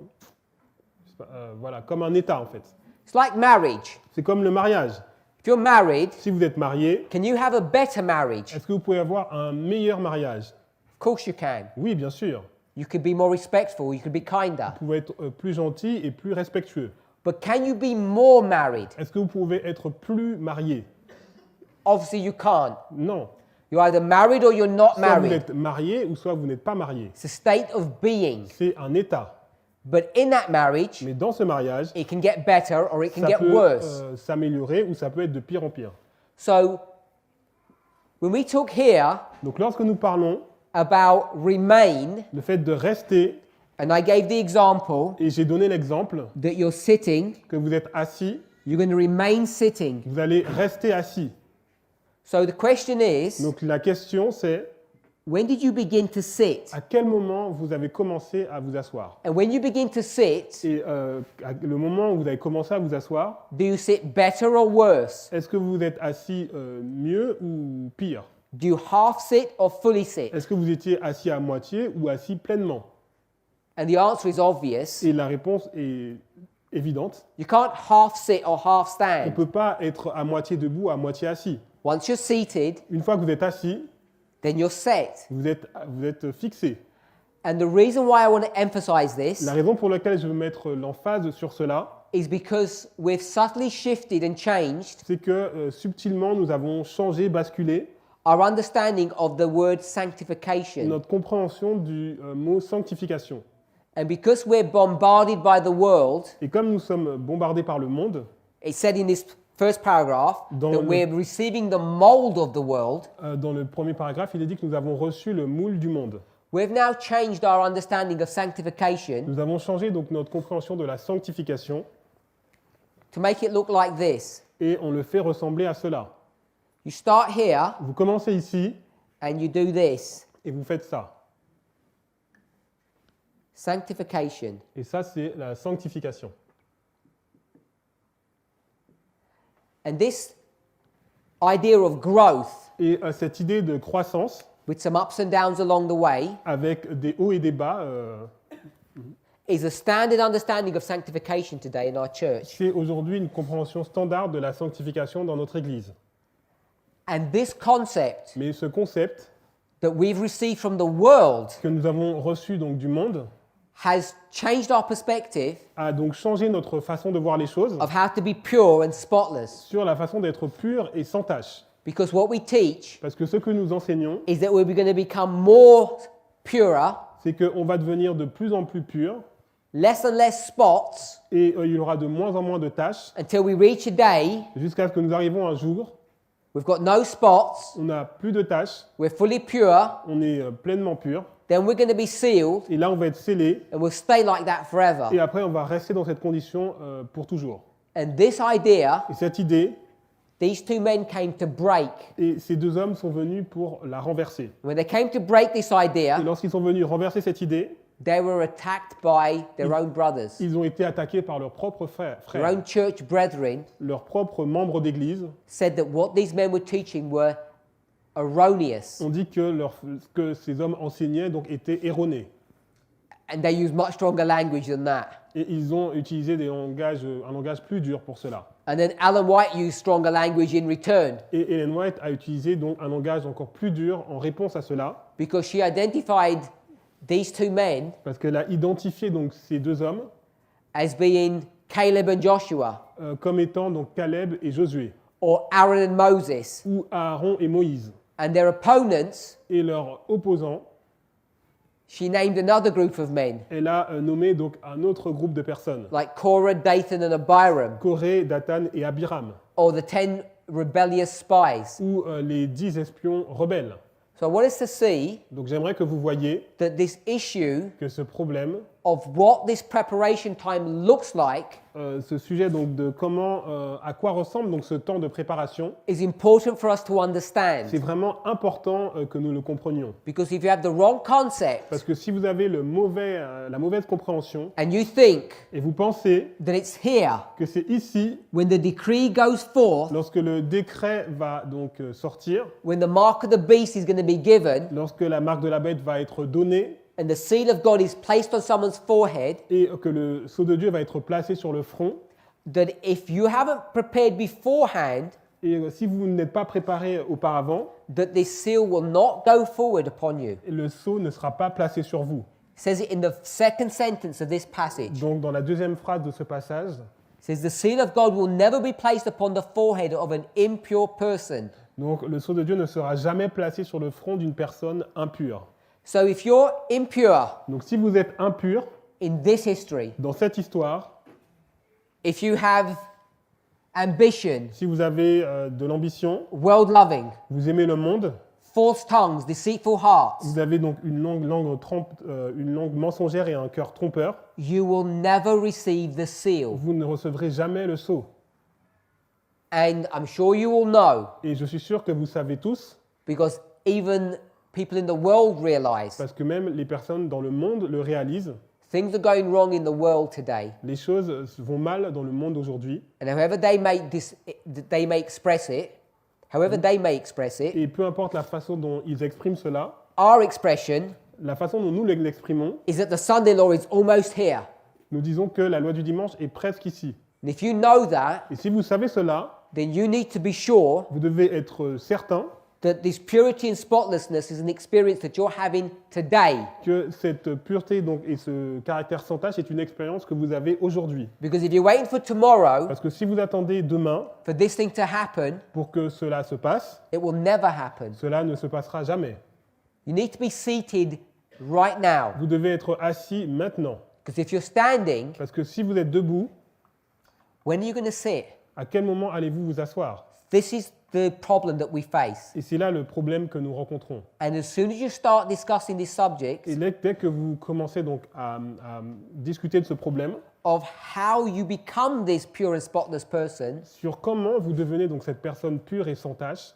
je sais pas, voilà, comme un état en fait. It's like marriage. C'est comme le mariage. If you're married, Si vous êtes marié, can you have a better marriage? est-ce que vous pouvez avoir un meilleur mariage? Of course you can. Oui, bien sûr. You could be more respectful, you could be kinder. Vous pouvez être plus gentil et plus respectueux. But can you be more married? Est-ce que vous pouvez être plus marié? Obviously you can't. Non. You're either married or you're not Soit vous married. êtes marié ou soit vous n'êtes pas marié. It's a state of being. C'est un état. But in that marriage, Mais dans ce mariage, it can get better or it can ça get peut worse. s'améliorer ou ça peut être de pire en pire. So when we talk here Donc lorsque nous parlons, about remain, le fait de rester, and I gave the example et j'ai donné l'exemple that you're sitting, que vous êtes assis, you're going to remain sitting. vous allez rester assis. So the question is, Donc la question c'est, when did you begin to sit? à quel moment vous avez commencé à vous asseoir? And when you begin to sit, Et le moment où vous avez commencé à vous asseoir, do you sit better or worse? est-ce que vous êtes assis mieux ou pire? Do you half sit or fully sit? Est-ce que vous étiez assis à moitié ou assis pleinement? And the answer is obvious. Et la réponse est évidente. You can't half sit or half On ne stand. peut pas être à moitié debout, à moitié assis. Once you're seated, Une fois que vous êtes assis, then you're set. vous êtes fixé. And the reason why I want to emphasize this La raison pour laquelle je veux mettre l'emphase sur cela, is because we've subtly shifted and changed c'est que subtilement nous avons changé, basculé our understanding of the word sanctification. notre compréhension du mot sanctification. And because we're bombarded by the world, Et comme nous sommes bombardés par le monde, it said in this first paragraph Dans that le- we're receiving the mold of the world. dans le premier paragraphe, il est dit que nous avons reçu le moule du monde. We've now changed our understanding of sanctification Nous avons changé donc notre compréhension de la sanctification to make it look like this. et on le fait ressembler à cela. You start here Vous commencez ici and you do this. et vous faites ça. Sanctification. Et ça, c'est la sanctification. And this idea of growth, Et cette idée de croissance, with some ups and downs along the way, avec des hauts et des bas, is a standard understanding of sanctification today in our church. c'est aujourd'hui une compréhension standard de la sanctification dans notre Église. And this concept Mais ce concept that we've received from the world que nous avons reçu donc du monde has changed our perspective a donc changé notre façon de voir les choses of how to be pure and spotless. sur la façon d'être pur et sans tache. Because what we teach Parce que ce que nous enseignons, is that we're going to become more purer, c'est qu'on va devenir de plus en plus pur less and less spots, et il y aura de moins en moins de taches until we reach a day jusqu'à ce que nous arrivons un jour, we've got no spots, on n'a plus de taches, we're fully pure, on est pleinement pur then we're going to be sealed et là on va être scellé and we'll stay like that forever. et après on va rester dans cette condition pour toujours. And this idea Et cette idée these two men came to break. Et ces deux hommes sont venus pour la renverser. When they came to break this Et idea, lorsqu'ils sont venus renverser cette idée, they were attacked by their own brothers, ils ont été attaqués par leurs propres their frères, own church brethren. leurs propres membres d'église. Said that what these men were teaching were erroneous, On dit que ce que ces hommes enseignaient donc était erroné. and they used much stronger language than that. Et ils ont utilisé un langage plus dur pour cela. And then Alan White used stronger language in return Et Ellen White a utilisé donc un langage encore plus dur en réponse à cela, because she identified these two men parce qu'elle a identifié donc ces deux hommes as being Caleb and Joshua, comme étant donc Caleb et Josué, or Aaron and Moses, ou Aaron et Moïse. and their opponents. Et leurs opposants, She named another group of men, elle a nommé donc un autre groupe de personnes, like Korah, Dathan, and Abiram, Coré, Dathan et Abiram, or the 10 rebellious spies. ou les 10 espions rebelles. So I want us to see Donc j'aimerais que vous voyiez that this issue que ce problème, of what this preparation time looks like ce sujet donc de comment, à quoi ressemble donc ce temps de préparation, is important for us to understand. c'est vraiment important que nous le comprenions. Because if you have the wrong concept Parce que si vous avez la mauvaise compréhension and you think et vous pensez that it's here que c'est ici, when the decree goes forth, lorsque le décret va donc sortir, when the mark of the beast is going to be given, lorsque la marque de la bête va être donnée and the seal of God is placed on someone's forehead, et que le sceau de Dieu va être placé sur le front, that if you haven't prepared beforehand, et si vous n'êtes pas préparé auparavant, that this seal will not go forward upon you. le sceau ne sera pas placé sur vous. It says it in the second sentence of this passage. Donc dans la deuxième phrase de ce passage, It says the seal of God will never be placed upon the forehead of an impure person. donc le sceau de Dieu ne sera jamais placé sur le front d'une personne impure. So if you're impure Donc si vous êtes impur in this history, dans cette histoire, if you have ambition, si vous avez de l'ambition, world loving, vous aimez le monde, false tongues, deceitful hearts, vous avez donc une langue mensongère et un cœur trompeur, you will never receive the seal. vous ne recevrez jamais le sceau. And I'm sure you all know, Et je suis sûr que vous savez tous, because even people in the world realize parce que même les personnes dans le monde le réalisent, things are going wrong in the world today. les choses vont mal dans le monde aujourd'hui. And however they may express it, Et peu importe la façon dont ils expriment cela, our expression la façon dont nous l'exprimons, is that the Sunday law is almost here. nous disons que la loi du dimanche est presque ici. And if you know that, Et si vous savez cela, then you need to be sure vous devez être certain that this purity and spotlessness is an experience that you're having today. que cette pureté donc, et ce caractère sans tache est une expérience que vous avez aujourd'hui. Because if you're waiting for tomorrow Parce que si vous attendez demain for this thing to happen, pour que cela se passe, it will never happen. cela ne se passera jamais. You need to be seated right now. Vous devez être assis maintenant. Because if you're standing, Parce que si vous êtes debout, when are you going to sit? à quel moment allez-vous vous asseoir? This is the problem that we face. Et c'est là le problème que nous rencontrons. And as soon as you start discussing this subject Et dès que vous commencez donc à discuter de ce problème, of how you become this pure and spotless person, sur comment vous devenez donc cette personne pure et sans tache,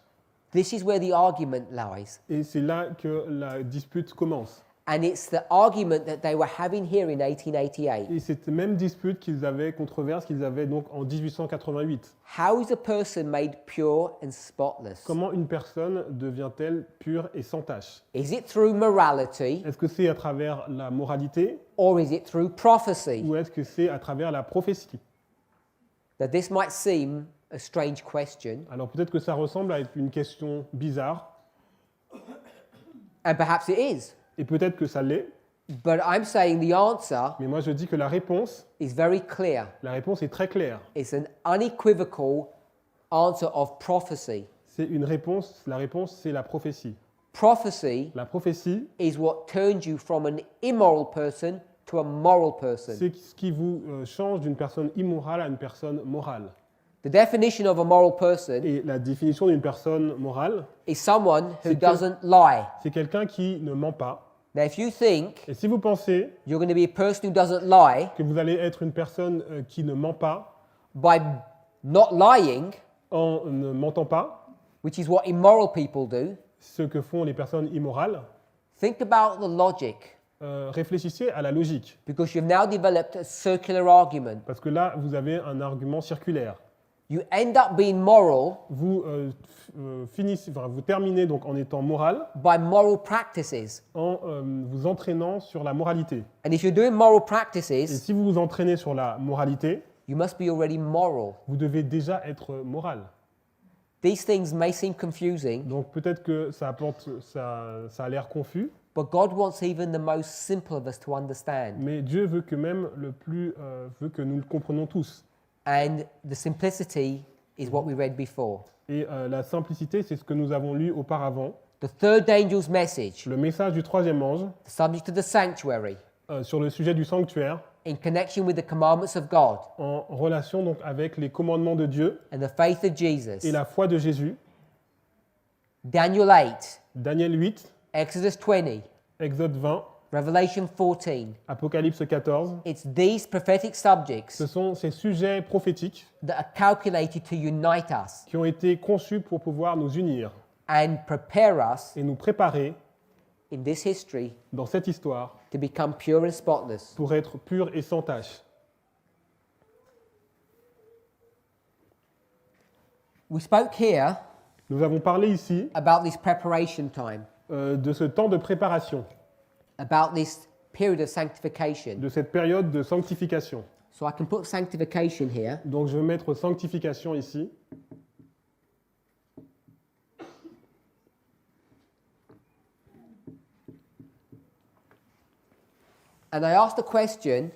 this is where the argument lies. et c'est là que la dispute commence. And it's the argument that they were having here in 1888. Et cette même dispute controverse qu'ils avaient donc en 1888. How is a person made pure and spotless? Comment une personne devient-elle pure et sans tache? Is it through morality Est-ce que c'est à travers la moralité or is it through prophecy? ou est-ce que c'est à travers la prophétie? Now, this might seem a strange question, Alors peut-être que ça ressemble à une question bizarre, and perhaps it is, et peut-être que ça l'est, but I'm saying the answer mais moi je dis que la réponse is very clear. est très claire. It's an unequivocal answer of prophecy. C'est la réponse c'est la prophétie. Prophecy La prophétie, is what turns you from an immoral person to a moral person. c'est ce qui vous change d'une personne immorale à une personne morale. The definition of a moral person Et la définition d'une personne morale, is someone who C'est que- doesn't lie. c'est quelqu'un qui ne ment pas. Now, if you think Et si vous pensez you're going to be a person who doesn't lie que vous allez être une personne qui ne ment pas, by not lying, en ne mentant pas, which is what immoral people do, ce que font les personnes immorales, think about the logic, réfléchissez à la logique. because you've now developed a circular argument. Parce que là, vous avez un argument circulaire. You end up being moral Vous, vous terminez donc en étant moral, by moral practices. en vous entraînant sur la moralité. And if you're doing moral Et practices, si vous vous entraînez sur la moralité, you must be already moral. vous devez déjà être moral. These things may seem confusing, Donc peut-être que ça a l'air confus, but God wants even the most simple of us to understand. mais Dieu veut que même veut que nous le comprenions tous. And the simplicity is what we read before. Et la simplicité, c'est ce que nous avons lu auparavant. The third angel's message, Le message du troisième ange the subject of the sanctuary, sur le sujet du sanctuaire, in connection with the commandments of God en relation donc avec les commandements de Dieu and the faith of Jesus. et la foi de Jésus. Daniel 8, Daniel 8, Exodus 20, Exode 20, Revelation 14. Apocalypse 14. It's these prophetic Ce subjects sont ces sujets prophétiques that are calculated to unite us qui ont été conçus pour pouvoir nous unir and prepare us et nous préparer in this history dans cette histoire to become pure and spotless. pour être purs et sans tache. We spoke here Nous avons parlé ici about this preparation time, de ce temps de préparation, about this period of sanctification. de cette période de sanctification. So I can put sanctification here. Donc je vais mettre sanctification ici. And I asked the question,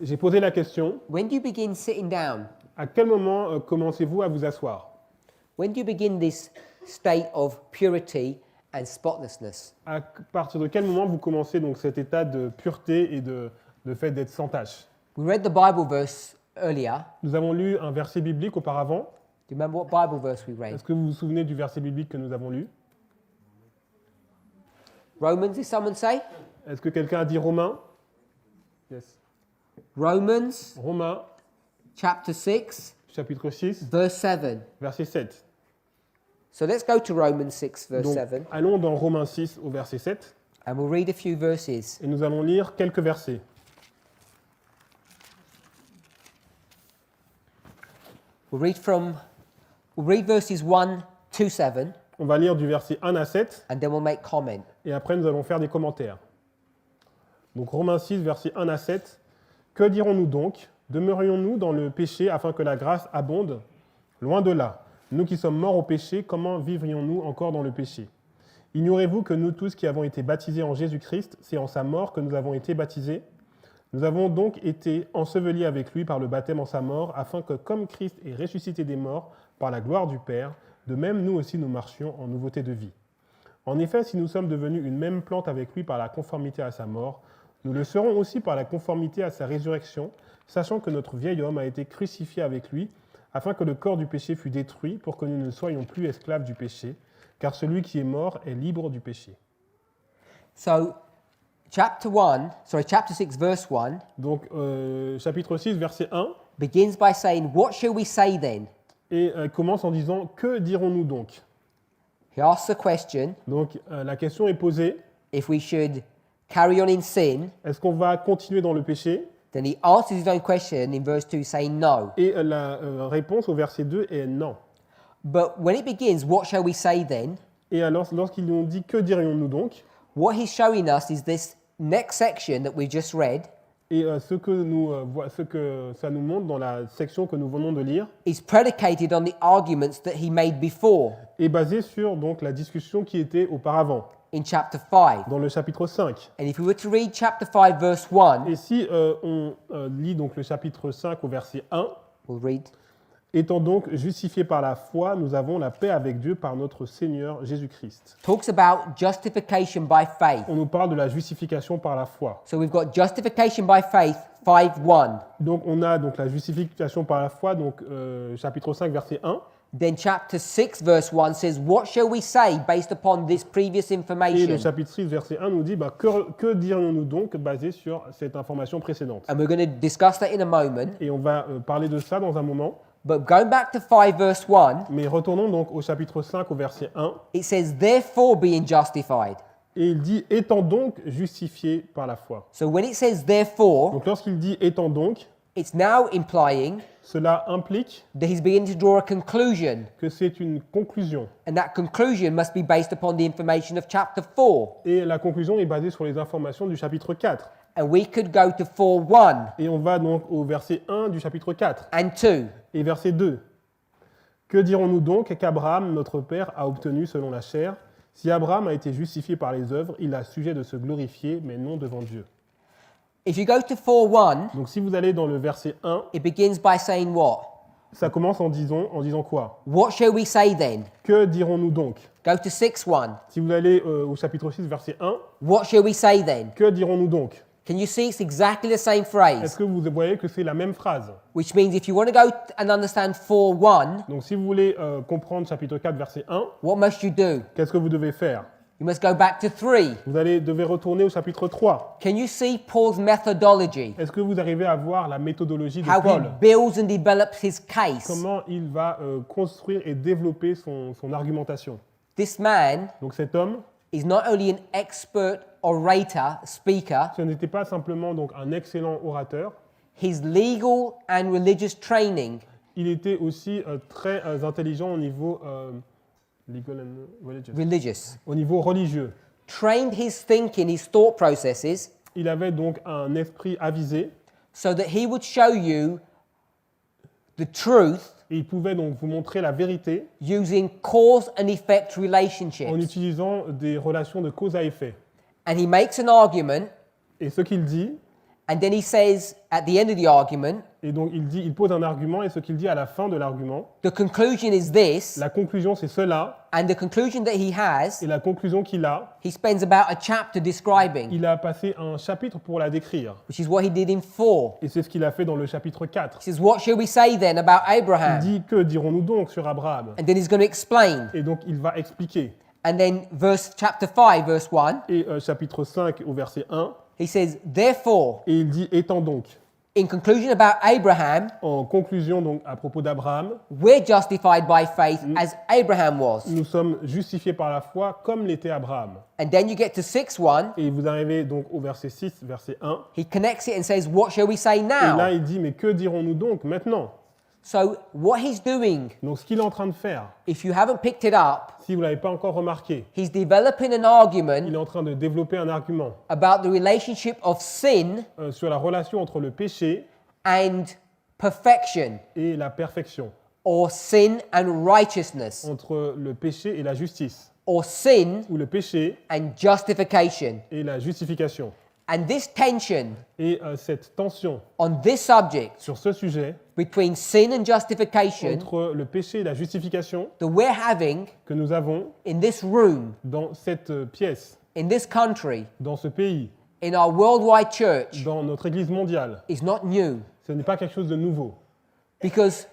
J'ai posé la question, when do you begin sitting down? à quel moment commencez-vous à vous asseoir? When do you begin this state of purity and spotlessness? À partir de quel moment vous commencez donc cet état de pureté et de fait d'être sans tache? We read the Bible verse earlier. Nous avons lu un verset biblique auparavant. Do you remember what Bible verse we read? Est-ce que vous vous souvenez du verset biblique que nous avons lu? Romans, did someone say? Est-ce que quelqu'un a dit Romains? Yes. Romans Romains, chapter 6, chapitre 6, verse 7. verset 7. So let's go to Romans 6, verse Donc, 7, allons dans Romains 6 au verset 7 and we'll read a few verses. et nous allons lire quelques versets. We'll read verses 1 to 7, On va lire du verset 1 à 7 and then we'll make comment. et après nous allons faire des commentaires. Donc Romains 6, verset 1 à 7. Que dirons-nous donc? Demeurions-nous dans le péché afin que la grâce abonde? Loin de là. Nous qui sommes morts au péché, comment vivrions-nous encore dans le péché? Ignorez-vous que nous tous qui avons été baptisés en Jésus-Christ, c'est en sa mort que nous avons été baptisés? Nous avons donc été ensevelis avec lui par le baptême en sa mort, afin que, comme Christ est ressuscité des morts par la gloire du Père, de même nous aussi nous marchions en nouveauté de vie. En effet, si nous sommes devenus une même plante avec lui par la conformité à sa mort, nous le serons aussi par la conformité à sa résurrection, sachant que notre vieil homme a été crucifié avec lui, afin que le corps du péché fût détruit, pour que nous ne soyons plus esclaves du péché, car celui qui est mort est libre du péché. So, chapter 6, verse 1 Donc, chapitre 6, verset 1, begins by saying, what shall we say then? et commence en disant « Que dirons-nous donc ?» He asks the question Donc, la question est posée, if we should carry on in sin. est-ce qu'on va continuer dans le péché? Then he answers his own question in verse 2 saying no. Et la réponse au verset 2 est non. But when it begins, what shall we say then? Et alors, lorsqu'ils nous ont dit « Que dirions-nous donc ?» What he's showing us is this next section that we've just read Et ce que ça nous montre dans la section que nous venons de lire is predicated on the arguments that he made before est basé sur donc, la discussion qui était auparavant, in chapter 5. dans le chapitre 5. And if we were to read chapter 5, verse 1, Et si on lit donc le chapitre 5 au verset 1, we'll read, étant donc justifiés par la foi, nous avons la paix avec Dieu par notre Seigneur Jésus-Christ. talks about justification by faith. On nous parle de la justification par la foi. So we've got justification by faith, 5:1. Donc on a donc la justification par la foi, donc chapitre 5 verset 1. Then chapter 6, verse 1 says, what shall we say based upon this previous Et le information? chapitre 6 verset 1 nous dit que dirions-nous donc basé sur cette information précédente. And we're going to discuss that in a moment. Et on va parler de ça dans un moment. But going back to 5 verse 1, Mais retournons donc au chapitre 5, au verset 1. it says, therefore being justified. Et il dit « étant donc justifié par la foi So when it says therefore, ». Donc lorsqu'il dit « étant donc », it's now implying cela implique that he's beginning to draw a conclusion. que c'est une conclusion. And that conclusion must be based upon the information of chapter 4. Et la conclusion est basée sur les informations du chapitre 4. And we could go to 4:1 Et on va donc au verset 1 du chapitre 4 and 2. et verset 2. Que dirons-nous donc qu'Abraham, notre père, a obtenu selon la chair? Si Abraham a été justifié par les œuvres, il a sujet de se glorifier, mais non devant Dieu. If you go to 4:1, Donc si vous allez dans le verset 1, it begins by saying what? ça commence en disant quoi? What shall we say then? Que dirons-nous donc? Go to 6:1. Si vous allez au chapitre 6, verset 1, What shall we say then? que dirons-nous donc? Can you see it's exactly the same Est-ce phrase? que vous voyez que c'est la même phrase? Which means if you want to go and understand 4:1, Donc si vous voulez comprendre chapitre 4, verset 1, what must you do? qu'est-ce que vous devez faire? You must go back to 3. Vous devez retourner au chapitre 3. Can you see Paul's methodology? Est-ce que vous arrivez à voir la méthodologie de How he Paul? builds and develops his case. Comment il va construire et développer son argumentation? This man Donc cet homme, is not only an expert orator, speaker, ce n'était pas simplement donc un excellent orateur, his legal and religious training il était aussi très intelligent au niveau legal and religious. Au niveau religieux. trained his thinking, his thought processes, Il avait donc un esprit avisé so that he would show you the truth et il pouvait donc vous montrer la vérité using cause and effect en relationships. utilisant des relations de cause à effet. And he makes an argument, Et ce qu'il dit, and then he says at the end of the argument, et donc il pose un argument, et ce qu'il dit à la fin de l'argument, the conclusion is this, la conclusion c'est cela, and the conclusion that he has, et la conclusion qu'il a, he spends about a chapter describing, il a passé un chapitre pour la décrire. which is what he did in 4. Et c'est ce qu'il a fait dans le chapitre 4. He says, what shall we say then about Il Abraham? dit, que dirons-nous donc sur Abraham? And then he's going to explain. Et donc il va expliquer. And then chapter 5, verse 1, Et chapitre 5 au verset 1, he says, therefore, et il dit, étant donc, in conclusion about Abraham, en conclusion donc à propos d'Abraham, we're justified by faith as Abraham was. nous sommes justifiés par la foi comme l'était Abraham. And then you get to 6:1, Et vous arrivez donc au verset 6, verset 1, he connects it and says, what shall we say et là now? il dit, mais que dirons-nous donc maintenant? So what he's doing, Donc ce qu'il est en train de faire, if you haven't picked it up, si vous ne l'avez pas encore remarqué, he's developing an il argument est en train de développer un argument about the relationship of sin sur la relation entre le péché and perfection, et la perfection, or sin and righteousness, entre le péché et la justice, or sin ou le péché and justification. et la justification. And this tension Et cette tension on this subject sur ce sujet, between sin and justification entre le péché et la justification that we're having que nous avons in this room, dans cette pièce, in this country, dans ce pays, in our worldwide church dans notre Église mondiale, is not new, ce n'est pas quelque chose de nouveau. because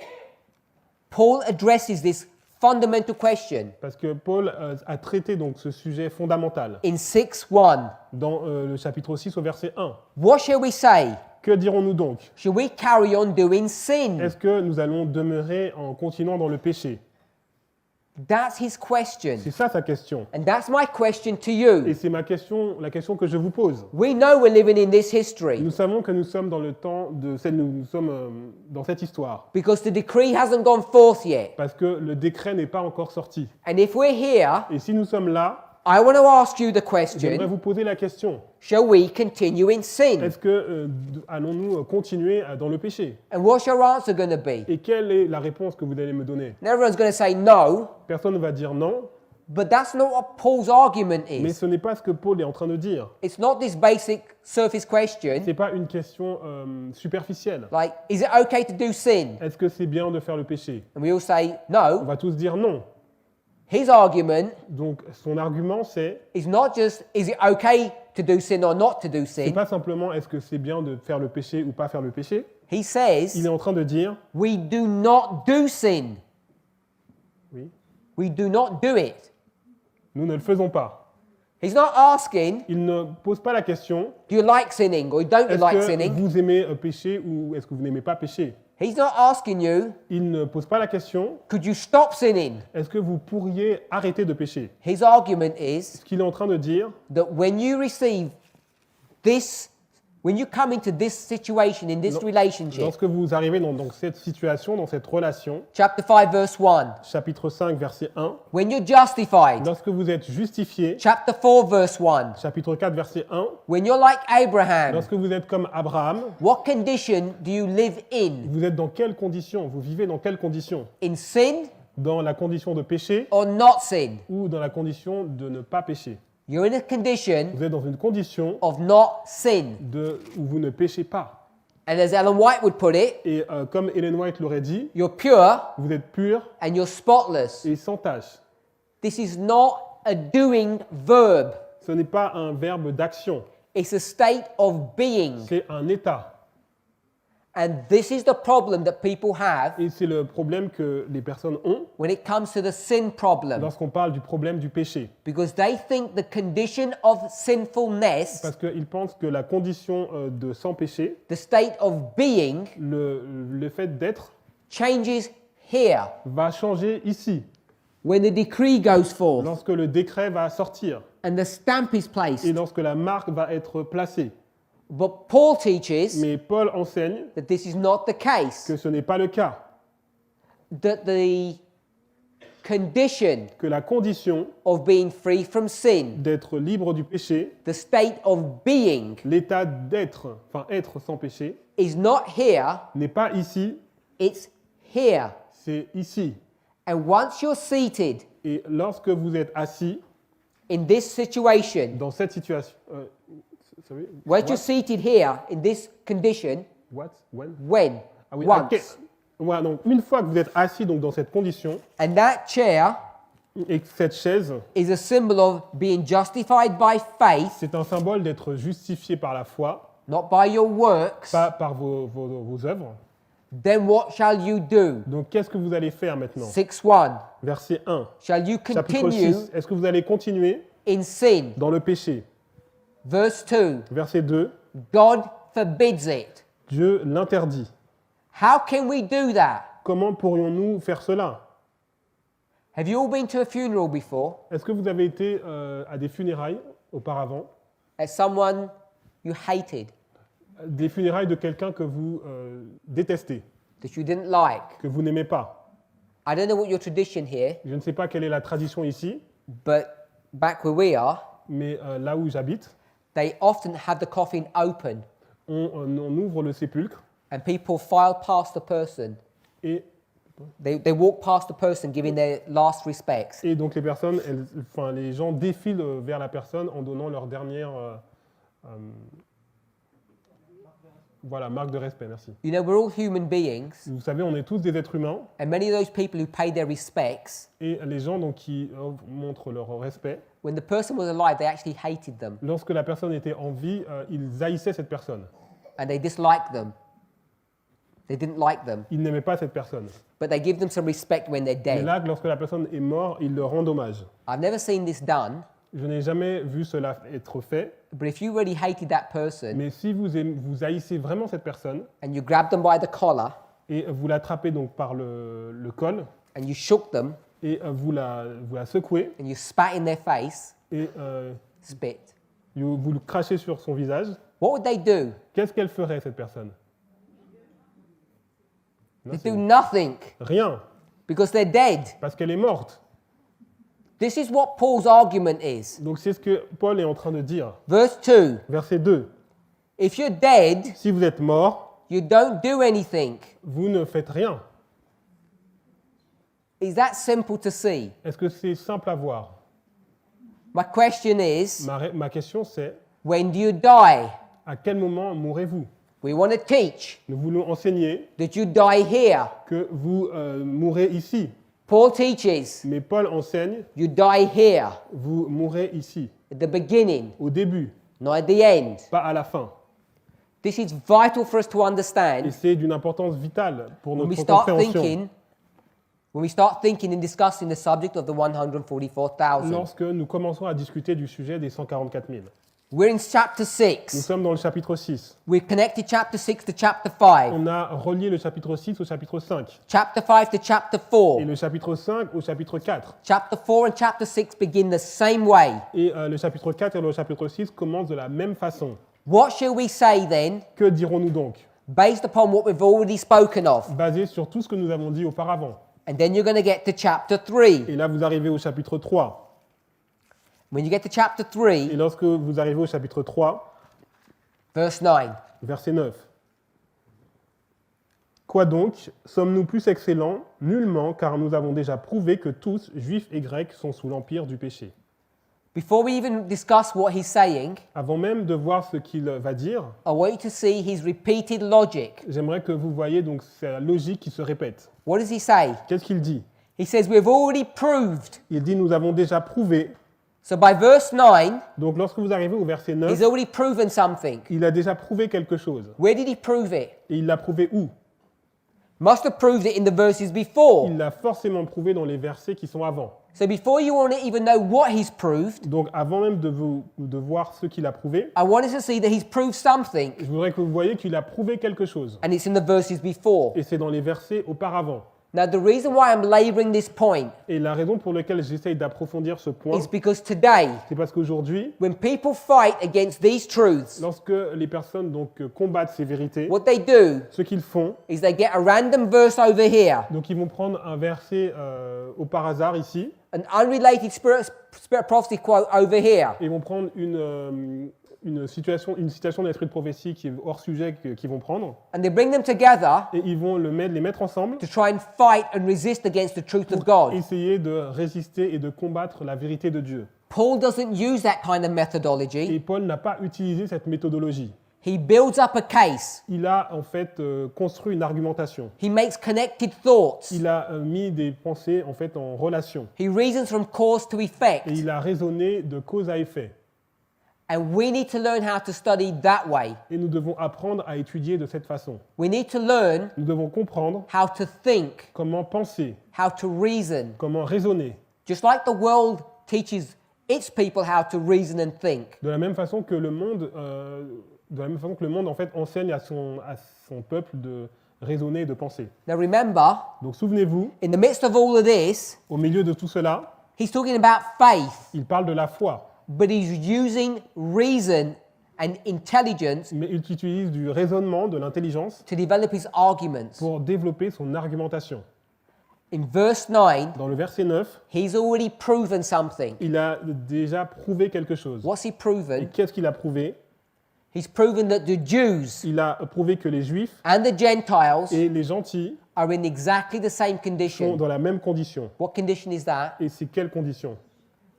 Paul addresses this fundamental question Parce que Paul a traité donc ce sujet fondamental in 6:1. dans le chapitre 6 au verset 1. What shall we say? Que dirons-nous donc? Shall we carry on doing sin? Est-ce que nous allons demeurer en continuant dans le péché? That's his question. C'est ça sa question. And that's my question to Et you. c'est la question que je vous pose. We know we're living in this history Nous savons que nous sommes dans le temps de nous sommes dans cette histoire because the decree hasn't gone forth yet. parce que le décret n'est pas encore sorti. And if we're here, Et si nous sommes là, I want to ask you the j'aimerais question, vous poser la question. shall we continue in sin? Est-ce que allons-nous continuer dans le péché? And what's your answer going to be? Et quelle est la réponse que vous allez me donner? And everyone's going to say no, Personne ne va dire non, but that's not what Paul's argument mais is. ce n'est pas ce que Paul est en train de dire. It's not this basic surface question, Ce n'est pas une question superficielle. like, is it okay to do sin? Est-ce que c'est bien de faire le péché? And we all say On no. va tous dire non. His argument Donc son argument c'est, is not just, is it okay to do sin or not to do c'est sin? pas simplement est-ce que c'est bien de faire le péché ou pas faire le péché. He Il says, est en train de dire, we do not do sin. oui, We do not do it. nous ne le faisons pas. He's not asking, Il ne pose pas la question, do you like sinning or don't you est-ce like que sinning? vous aimez pécher ou est-ce que vous n'aimez pas pécher? He's not asking you, Il ne pose pas la question, could you stop sinning? est-ce que vous pourriez arrêter de pécher? His argument is Ce qu'il est en train de dire, that when you receive this, when you come into this situation, in this Non. relationship, lorsque vous arrivez dans cette situation, dans cette relation, chapter 5, verse 1, chapitre 5, verset 1, when you're justified, lorsque vous êtes justifié, chapter 4, verse 1, chapitre 4, verset 1, when you're like Abraham, lorsque vous êtes comme Abraham, what condition do you live in? vous êtes dans quelles conditions? Vous vivez dans quelles conditions? In sin Dans la condition de pécher or not sin? ou dans la condition de ne pas pécher? You're in a condition Vous êtes dans une condition of not sin. où vous ne péchez pas. And as Ellen White would put it, Et comme Ellen White l'aurait dit, you're pure vous êtes pur and you're spotless. et sans tache. This is not a doing verb. Ce n'est pas un verbe d'action, It's a state of being. c'est un état. And this is the problem that people have Et c'est le problème que les personnes ont when it comes to the sin problem. lorsqu'on parle du problème du péché. Because they think the condition of sinfulness, Parce qu'ils pensent que la condition de sans péché, the state of being, le fait d'être, changes here va changer ici, when the decree goes forth lorsque le décret va sortir and the stamp is et placed. lorsque la marque va être placée. But Paul teaches Mais Paul enseigne that this is not the case, que ce n'est pas le cas, that the condition que la condition of being free from sin, d'être libre du péché, the state of being, l'état d'être, enfin être sans péché, is not here, n'est pas ici, it's here. c'est ici. And once you're seated Et lorsque vous êtes assis in this situation, dans cette situation, sorry, once you're seated here in this condition, what, when? when? Ah oui, Once. ok. Voilà, donc une fois que vous êtes assis donc dans cette condition And that chair et que cette chaise, is a symbol of being justified by faith, c'est un symbole d'être justifié par la foi, not by your works, pas par vos œuvres. then what shall you do? Donc qu'est-ce que vous allez faire maintenant? 6:1. Verset 1, Shall you chapitre continue 6. Est-ce que vous allez continuer in sin? dans le péché? Verse 2. Verset 2, God forbids it. Dieu l'interdit. How can we do that? Comment pourrions-nous faire cela? Have you all been to a funeral before? Est-ce que vous avez été à des funérailles auparavant? At someone you hated, Des funérailles de quelqu'un que vous détestez, that you didn't like? que vous n'aimez pas. I don't know what your tradition here, Je ne sais pas quelle est la tradition ici, but back where we are, mais là où j'habite, they often have the coffin open on ouvre le sépulcre and people file past the person. et, They walk past the person giving their last respects. et donc les personnes, les gens défilent vers la personne en donnant leur dernière voilà, marque de respect. Merci. You know, we're all human beings, Vous savez, on est tous des êtres humains and many of those people who pay their respects, et les gens donc, qui montrent leur respect, when the person was alive, they actually hated them lorsque la personne était en vie, ils haïssaient cette personne. and they disliked them. They didn't like them, Ils n'aimaient pas cette personne. but they give them some respect when they're Mais dead. là, lorsque la personne est morte, ils leur rendent hommage. I've never seen this done, Je n'ai jamais vu cela être fait, but if you really hated that person mais si vous haïssez vraiment cette personne and you grabbed them by the collar et vous l'attrapez donc par le col and you shook them et vous la secouez and you spat in their face, et spit, vous le crachez sur son visage, what would they do? qu'est-ce qu'elle ferait cette personne? Non, They c'est- do nothing Rien, because they're dead. parce qu'elle est morte. This is what Paul's argument is. Donc c'est ce que Paul est en train de dire. Verse 2. Verset 2. If you're dead, Si vous êtes mort, you don't do anything. vous ne faites rien. Is that simple to see? Est-ce que c'est simple à voir? My question is, Ma question c'est, when do you die? à quel moment mourrez-vous? We want to teach Nous voulons enseigner that you die here. que vous mourrez ici. Paul teaches Mais Paul enseigne, you die here vous mourrez ici, at the beginning, au début, not at the end. pas à la fin. This is vital for us to Et understand c'est d'une importance vitale pour when we notre start compréhension. thinking and discussing the subject of the 144,000. Lorsque nous commençons à discuter du sujet des 144 000. We're in chapter Nous 6. sommes dans le chapitre 6. We've connected chapter 6 to chapter 5, On a relié le chapitre 6 au chapitre 5 chapter 5 to chapter 4. et le chapitre 5 au chapitre 4. Chapter 4 and chapter 6 begin the same way. Et le chapitre 4 et le chapitre 6 commencent de la même façon. What shall we say then, Que dirons-nous donc? based upon what we've already spoken of? Basé sur tout ce que nous avons dit auparavant. And then you're going to get to chapter 3. Et là, vous arrivez au chapitre 3. When you get to chapter Et 3, lorsque vous arrivez au chapitre 3, verse 9. verset 9. Quoi donc? Sommes-nous plus excellents? Nullement, car nous avons déjà prouvé que tous, juifs et grecs, sont sous l'empire du péché. Before we even discuss what he's saying, Avant même de voir ce qu'il va dire, I want you to see his repeated logic. j'aimerais que vous voyez donc sa logique qui se répète. What does he say? Qu'est-ce qu'il dit? He says, we've already proved. Il dit nous avons déjà prouvé. So by verse 9, Donc lorsque vous arrivez au verset 9, he's already proven something. il a déjà prouvé quelque chose. Where did he prove it? Et il l'a prouvé où? Must have proved it in the verses before. Il l'a forcément prouvé dans les versets qui sont avant. So before you want to even know what he's proved, Donc avant même de voir ce qu'il a prouvé, I want us to see that he's proved something, je voudrais que vous voyez qu'il a prouvé quelque chose. and it's in the verses before. Et c'est dans les versets auparavant. Now, the reason why I'm laboring this point Et la raison pour laquelle j'essaye d'approfondir ce point, is because today, c'est parce qu'aujourd'hui, when people fight against these truths, lorsque les personnes donc combattent ces vérités, what they do ce qu'ils font, is they get a random verse over here, donc ils vont prendre un verset au par hasard ici, an unrelated spirit prophecy quote over here, et ils vont prendre une citation de l'esprit de prophétie qui est hors sujet qu'ils vont prendre, and they bring them together et ils vont les mettre ensemble to try and fight and resist against the truth of God. essayer de résister et de combattre la vérité de Dieu. Paul doesn't use that kind of Et methodology. Paul n'a pas utilisé cette méthodologie. He builds up a case. Il a en fait construit une argumentation. He makes connected thoughts. Il a mis des pensées en fait en relation. He reasons from cause to effect. Et il a raisonné de cause à effet. And we need to learn how to study that way. Et nous devons apprendre à étudier de cette façon. We need to learn Nous devons comprendre how to think, comment penser, how to reason. comment raisonner. Just like the world teaches its people how to reason and think. De la même façon que le monde, en fait enseigne à son peuple de raisonner et de penser. Now remember, Donc souvenez-vous, in the midst of all of this, au milieu de tout cela, he's talking about faith, il parle de la foi, but he's using reason and intelligence mais il utilise du raisonnement, de l'intelligence to develop his arguments. pour développer son argumentation. In verse 9, Dans le verset 9, he's already proven something. il a déjà prouvé quelque chose. What's he Et proven? qu'est-ce qu'il a prouvé? He's proven that the Jews Il a prouvé que les Juifs and the Gentiles et les gentils are in exactly the same sont condition. dans la même condition. What condition is that? Et c'est quelle condition?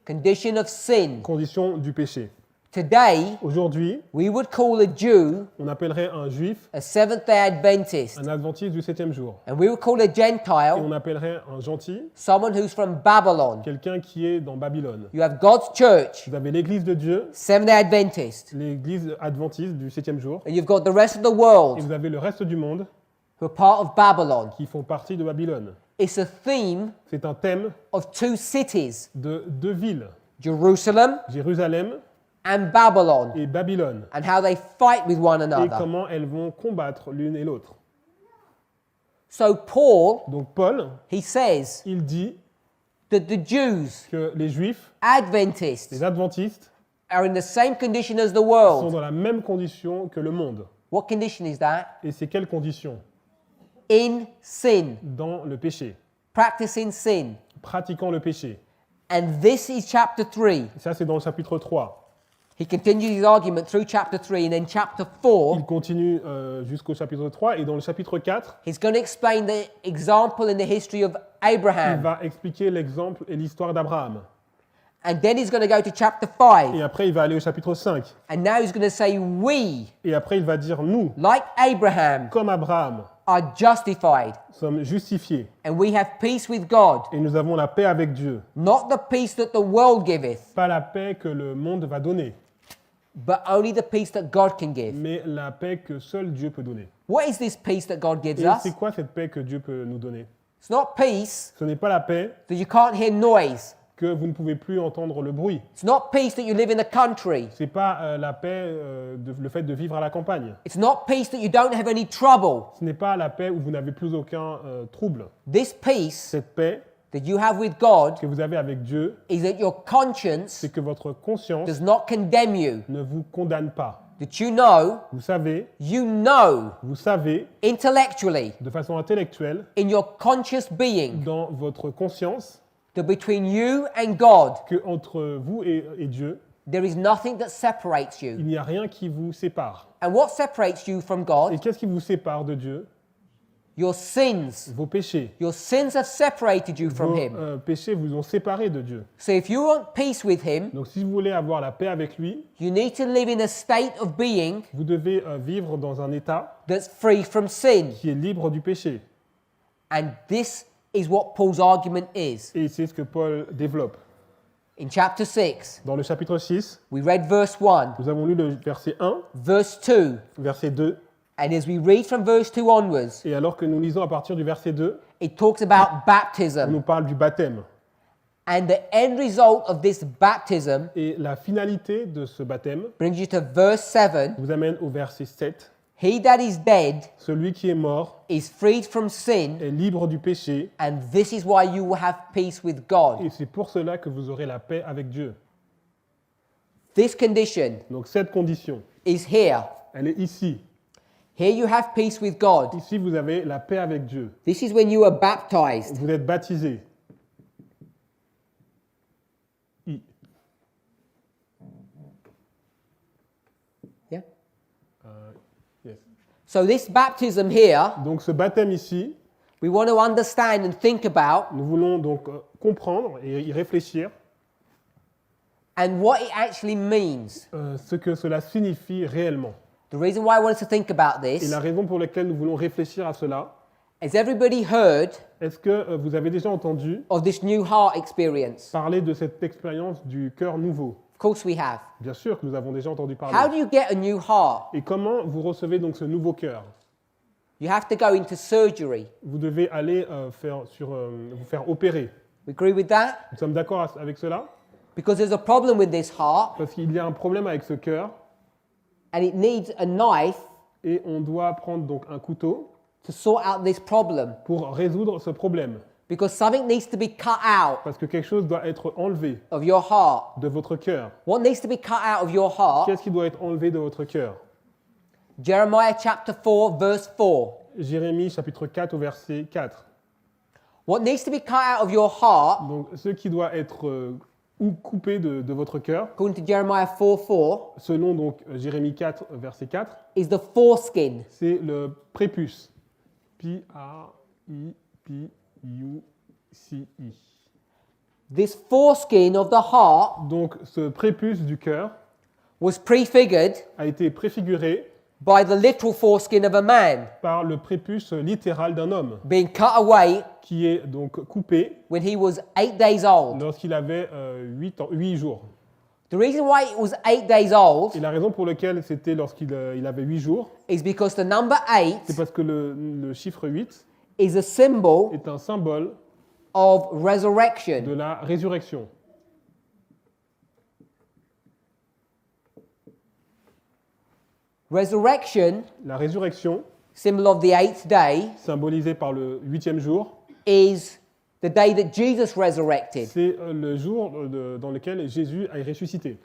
Condition of sin. Condition du péché. Today, Aujourd'hui, we would call a Jew on appellerait un Juif a Seventh-day Adventist, un adventiste du 7e jour. and we would call a Et Gentile on appellerait un gentil someone who's from Babylon. quelqu'un qui est dans Babylone. You have God's church, Vous avez l'Église de Dieu, Seventh-day Adventist, l'Église adventiste du 7e jour, and you've got the rest of the et world vous avez le reste du monde who are part of Babylon. qui font partie de Babylone. It's a theme C'est un thème of two cities, de deux villes, Jerusalem Jérusalem and Babylon, et Babylone, and how they fight with one et another. comment elles vont combattre l'une et l'autre. So Paul, Donc Paul, he says il dit that the Jews, que les Juifs, Adventists, les adventistes, are in the same condition as the sont world. dans la même condition que le monde. What condition is that? Et c'est quelle condition? In sin, Dans le péché, practicing sin. pratiquant le péché. And this is chapter 3. Ça, c'est dans le chapitre 3. He continues his argument through chapter 3, and then chapter 4, Il continue jusqu'au chapitre 3, et dans le chapitre 4, he's going to explain the example in the history of il Abraham. va expliquer l'exemple et l'histoire d'Abraham. And then he's going to go to chapter 5, Et après, il va aller au chapitre 5. and now he's going to say, we, Et après, il va dire, nous, like Abraham, comme Abraham, are justified, sommes justifiés, and we have peace with God, et nous avons la paix avec Dieu. not the peace that the world giveth, Pas la paix que le monde va donner, but only the peace that God can give. mais la paix que seul Dieu peut donner. What is this peace that God gives Et us? c'est quoi cette paix que Dieu peut nous donner? It's not peace Ce n'est pas la paix that you can't hear noise. que vous ne pouvez plus entendre le bruit. It's not peace that you live in the country. C'est pas la paix, le fait de vivre à la campagne. It's not peace that you don't have any trouble. Ce n'est pas la paix où vous n'avez plus aucun trouble. This peace Cette paix that you have with God que vous avez avec Dieu, is that your conscience c'est que votre conscience does not condemn you. ne vous condamne pas. That you know Vous savez intellectually de façon intellectuelle, in your conscious being dans votre conscience, that between you and God que entre vous et Dieu, there is nothing that separates you. il n'y a rien qui vous sépare. And what separates you from Et God? qu'est-ce qui vous sépare de Dieu? Your sins. Vos péchés. Your sins have separated you from Vos Him. péchés vous ont séparé de Dieu. So if you want peace with Him, Donc si vous voulez avoir la paix avec lui, you need to live in a state of being vous devez vivre dans un état that's free from sin. qui est libre du péché. And this is what Paul's argument is. Et c'est ce que Paul développe. In chapter 6, Dans le chapitre 6, we read verse 1, nous avons lu le verset 1, verse 2, verset 2, and as we read from verse 2 onwards, et alors que nous lisons à partir du verset 2, it talks about on baptism. nous parle du baptême. And the end result of this baptism Et la finalité de ce baptême brings you to verse 7. vous amène au verset 7. He that is dead Celui qui est mort is freed from sin, est libre du péché, and this is why you will have peace with God. et c'est pour cela que vous aurez la paix avec Dieu. This condition Donc cette condition, is here. elle est ici. Here you have peace with God. Ici, vous avez la paix avec Dieu. This is when you are baptized. Vous êtes baptisé. Yeah. Yes. So this baptism here, Donc ce baptême ici, we want to understand and think about, nous voulons donc comprendre et y réfléchir and what it actually means. ce que cela signifie réellement. The reason why I want us to think about Et this la raison pour laquelle nous voulons réfléchir à cela, is everybody heard est-ce que vous avez déjà entendu of this new heart experience? parler de cette expérience du cœur nouveau? Of course we have. Bien sûr que nous avons déjà entendu How parler. do you get a new heart? Et comment vous recevez donc ce nouveau cœur? You have to go into surgery. Vous devez aller vous faire opérer. We agree with that? Nous sommes d'accord avec cela? Because there's a problem with this heart, Parce qu'il y a un problème avec ce cœur and it needs a knife et on doit prendre donc un couteau to sort out this problem. pour résoudre ce problème. Because something needs to be cut out Parce que quelque chose doit être enlevé of your heart. de votre cœur. What needs to be cut out of your heart? Qu'est-ce qui doit être enlevé de votre cœur? Jeremiah chapter 4, verse 4. Jérémie chapitre 4 au verset 4. What needs to be cut out of your heart, Donc ce qui doit être ou coupé de votre cœur, according to Jeremiah 4, 4, selon donc Jérémie 4 verset 4, is the foreskin. c'est le prépuce. P-A-I-P-U-C-I. This foreskin of the heart Donc ce prépuce du cœur was prefigured a été préfiguré by the literal foreskin of a man par le prépuce littéral d'un homme, being cut away qui est donc coupé when he was 8 days old. lorsqu'il avait 8 jours. The reason why it was 8 days old Et la raison pour laquelle c'était lorsqu'il il avait 8 jours, is because the number 8 c'est parce que le chiffre 8 is a symbol est un symbole of resurrection. de la résurrection. Resurrection, La résurrection, symbol of the 8th day, symbolisée par le 8e jour, is the day that Jesus resurrected. c'est le jour dans lequel Jésus est ressuscité.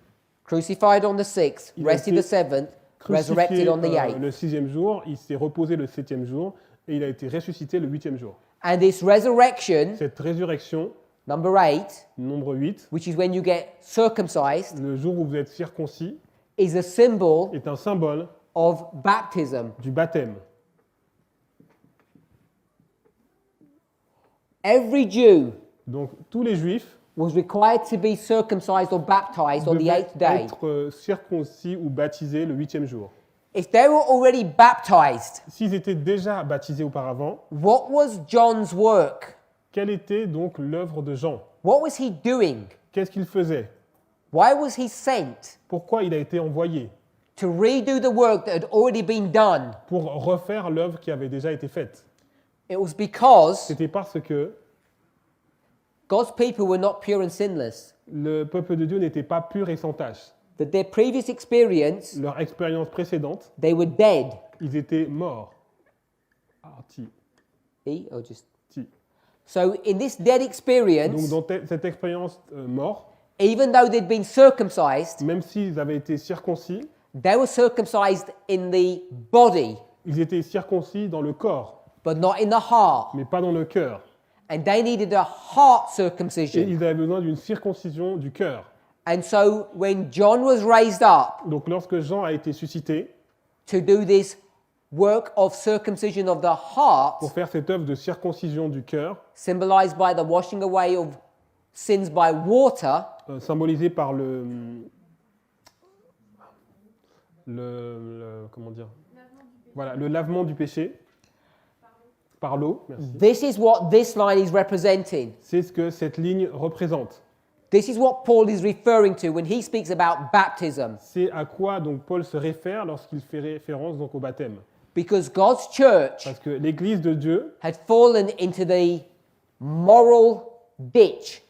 Crucified on the 6th, Il a rested été the 7th, Crucifié resurrected on the 8th. le 6e jour, il s'est reposé le 7e jour et il a été ressuscité le 8e jour. And this resurrection, Cette résurrection, number 8, nombre 8, which is when you get circumcised, le jour où vous êtes circoncis, is a symbol est un symbole of baptism. du baptême. Every Jew Donc tous les Juifs was required to be circumcised or baptized on the devaient 8th day. être circoncis ou baptisés le 8e jour. If they were already baptized, S'ils étaient déjà baptisés auparavant, what was John's work? quelle était donc l'œuvre de Jean? What was he doing? Qu'est-ce qu'il faisait? Why was he sent? Pourquoi il a été envoyé? To redo the work that had already been done. Pour refaire l'œuvre qui avait déjà été faite. It was because C'était parce que God's people were not pure and sinless. Le peuple de Dieu n'était pas pur et sans tache. That their previous experience, Leur expérience précédente, they were dead. ils étaient morts. Ti. E or just Ti. so in this dead Donc experience, dans cette expérience mort, even though they'd been circumcised, même s'ils avaient été circoncis, they were circumcised in the body, ils étaient circoncis dans le corps, but not in the heart. mais pas dans le cœur. And they needed a heart Et circumcision. ils avaient besoin d'une circoncision du cœur. And so when John was raised up Donc lorsque Jean a été suscité to do this work of circumcision of the heart, pour faire cette œuvre de circoncision du cœur, symbolized by the washing away of sins by water, symbolisé par comment dire, voilà, le lavement du péché par l'eau. Merci. this is what this line is representing. C'est ce que cette ligne représente. This is what Paul is referring to when he speaks about baptism. C'est à quoi donc Paul se réfère lorsqu'il fait référence donc au baptême. Because God's church Parce que l'Église de Dieu, had fallen into the moral ditch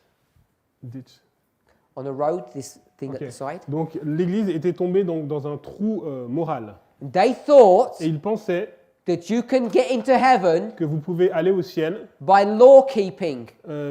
on the road, this thing Ok. at the side. Donc l'Église était tombée donc dans un trou moral. They thought Et ils pensaient that you can get into heaven que vous pouvez aller au ciel by law keeping.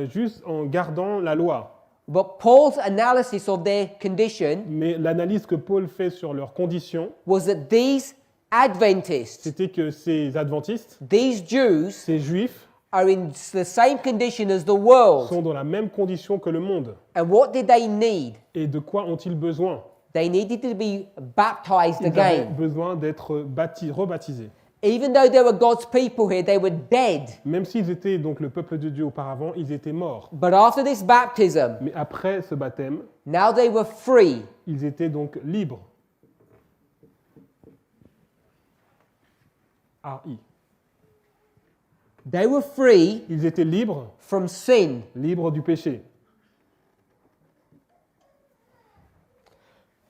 juste en gardant la loi. But Paul's analysis of their condition Mais l'analyse que Paul fait sur leurs conditions, was that these Adventists, c'était que ces adventistes, these Jews, ces juifs, are in the same condition as the world. sont dans la même condition que le monde. And what did they need? Et de quoi ont-ils besoin? They needed to be baptized Ils avaient again. besoin d'être rebaptisés. Even though they were God's people here, they were dead. Même s'ils étaient donc le peuple de Dieu auparavant, ils étaient morts. But after this baptism, Mais après ce baptême, now they were free. ils étaient donc libres. R.I. They were free Ils étaient libres, from sin. libres du péché.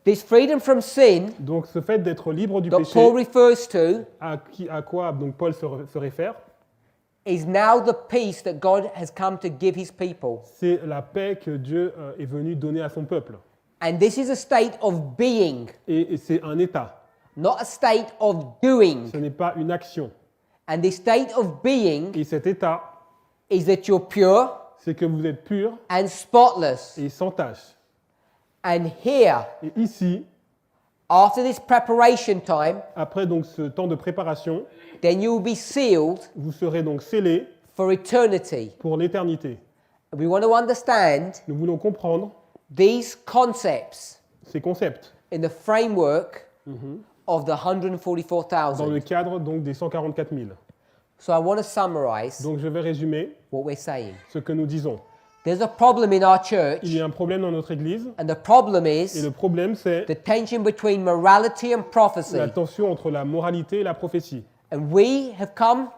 This freedom from sin Donc ce fait d'être libre du that péché, Paul refers to à quoi donc Paul se réfère, is now the peace that God has come to give his people. c'est la paix que Dieu est venu donner à son peuple. And this is a state of being, Et c'est un état, not a state of doing. ce n'est pas une action. And this state of being Et cet état, is that you're pure c'est que vous êtes pur and spotless. et sans tache. And here, Et ici, after this preparation time, après donc ce temps de préparation, then you will be sealed vous serez donc scellés for eternity. pour l'éternité. We want to understand Nous voulons comprendre these concepts ces concepts in the framework of the dans le 144,000. cadre donc des 144 000. So I want to summarize Donc je vais résumer what we're saying. ce que nous disons. There's a problem in our Il church, y a un problème dans notre Église, and the problem et is le problème c'est the tension between morality and prophecy. la tension entre la moralité et la prophétie. And we have come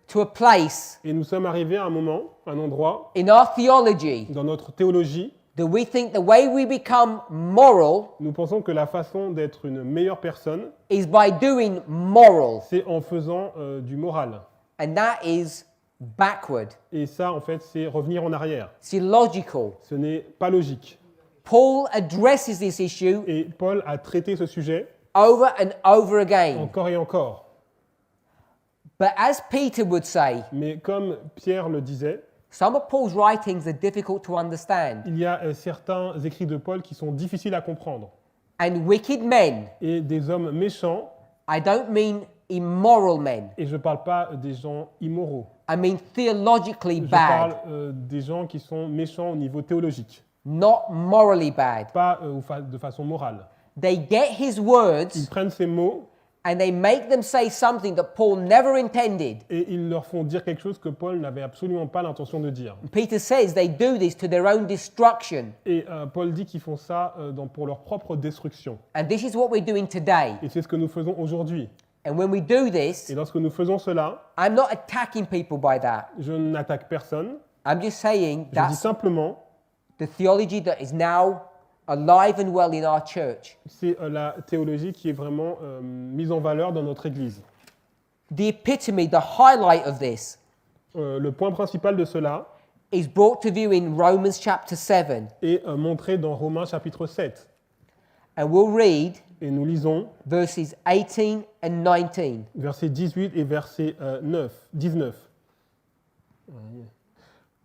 to a place Et nous sommes arrivés à un moment, un endroit, in our theology dans notre théologie, that we think the way we become moral nous pensons que la façon d'être une meilleure personne, is by doing moral, c'est en faisant du moral. and that is backward. Et ça, en fait, c'est revenir en arrière. It's illogical. Ce n'est pas logique. Paul addresses this issue Et Paul a traité ce sujet over and over again. encore et encore. But as Peter would say, Mais comme Pierre le disait, some of Paul's writings are difficult to understand. il y a certains écrits de Paul qui sont difficiles à comprendre. And wicked men, Et des hommes méchants, I don't mean immoral men, et je ne parle pas des gens immoraux. I mean theologically Je parle bad, des gens qui sont méchants au niveau théologique, not morally bad. pas de façon morale. They get his Ils words prennent ces mots and they make them say something that Paul never intended. et ils leur font dire quelque chose que Paul n'avait absolument pas l'intention de dire. Peter says they do this to their own destruction. Et Paul dit qu'ils font ça pour leur propre destruction. And this is what we're doing today. Et c'est ce que nous faisons aujourd'hui. And when we do this, Et lorsque nous faisons cela, I'm not attacking people by that. je n'attaque personne. I'm just saying Je dis that's simplement, the theology that is now alive and well in our church. c'est la théologie qui est vraiment mise en valeur dans notre Église. The epitome, the highlight of this Le point principal de cela, is brought to view in Romans chapter 7. est montré dans Romains chapitre 7. And we'll read Et nous lisons verses 18 and 19. verset 18 et verset 19.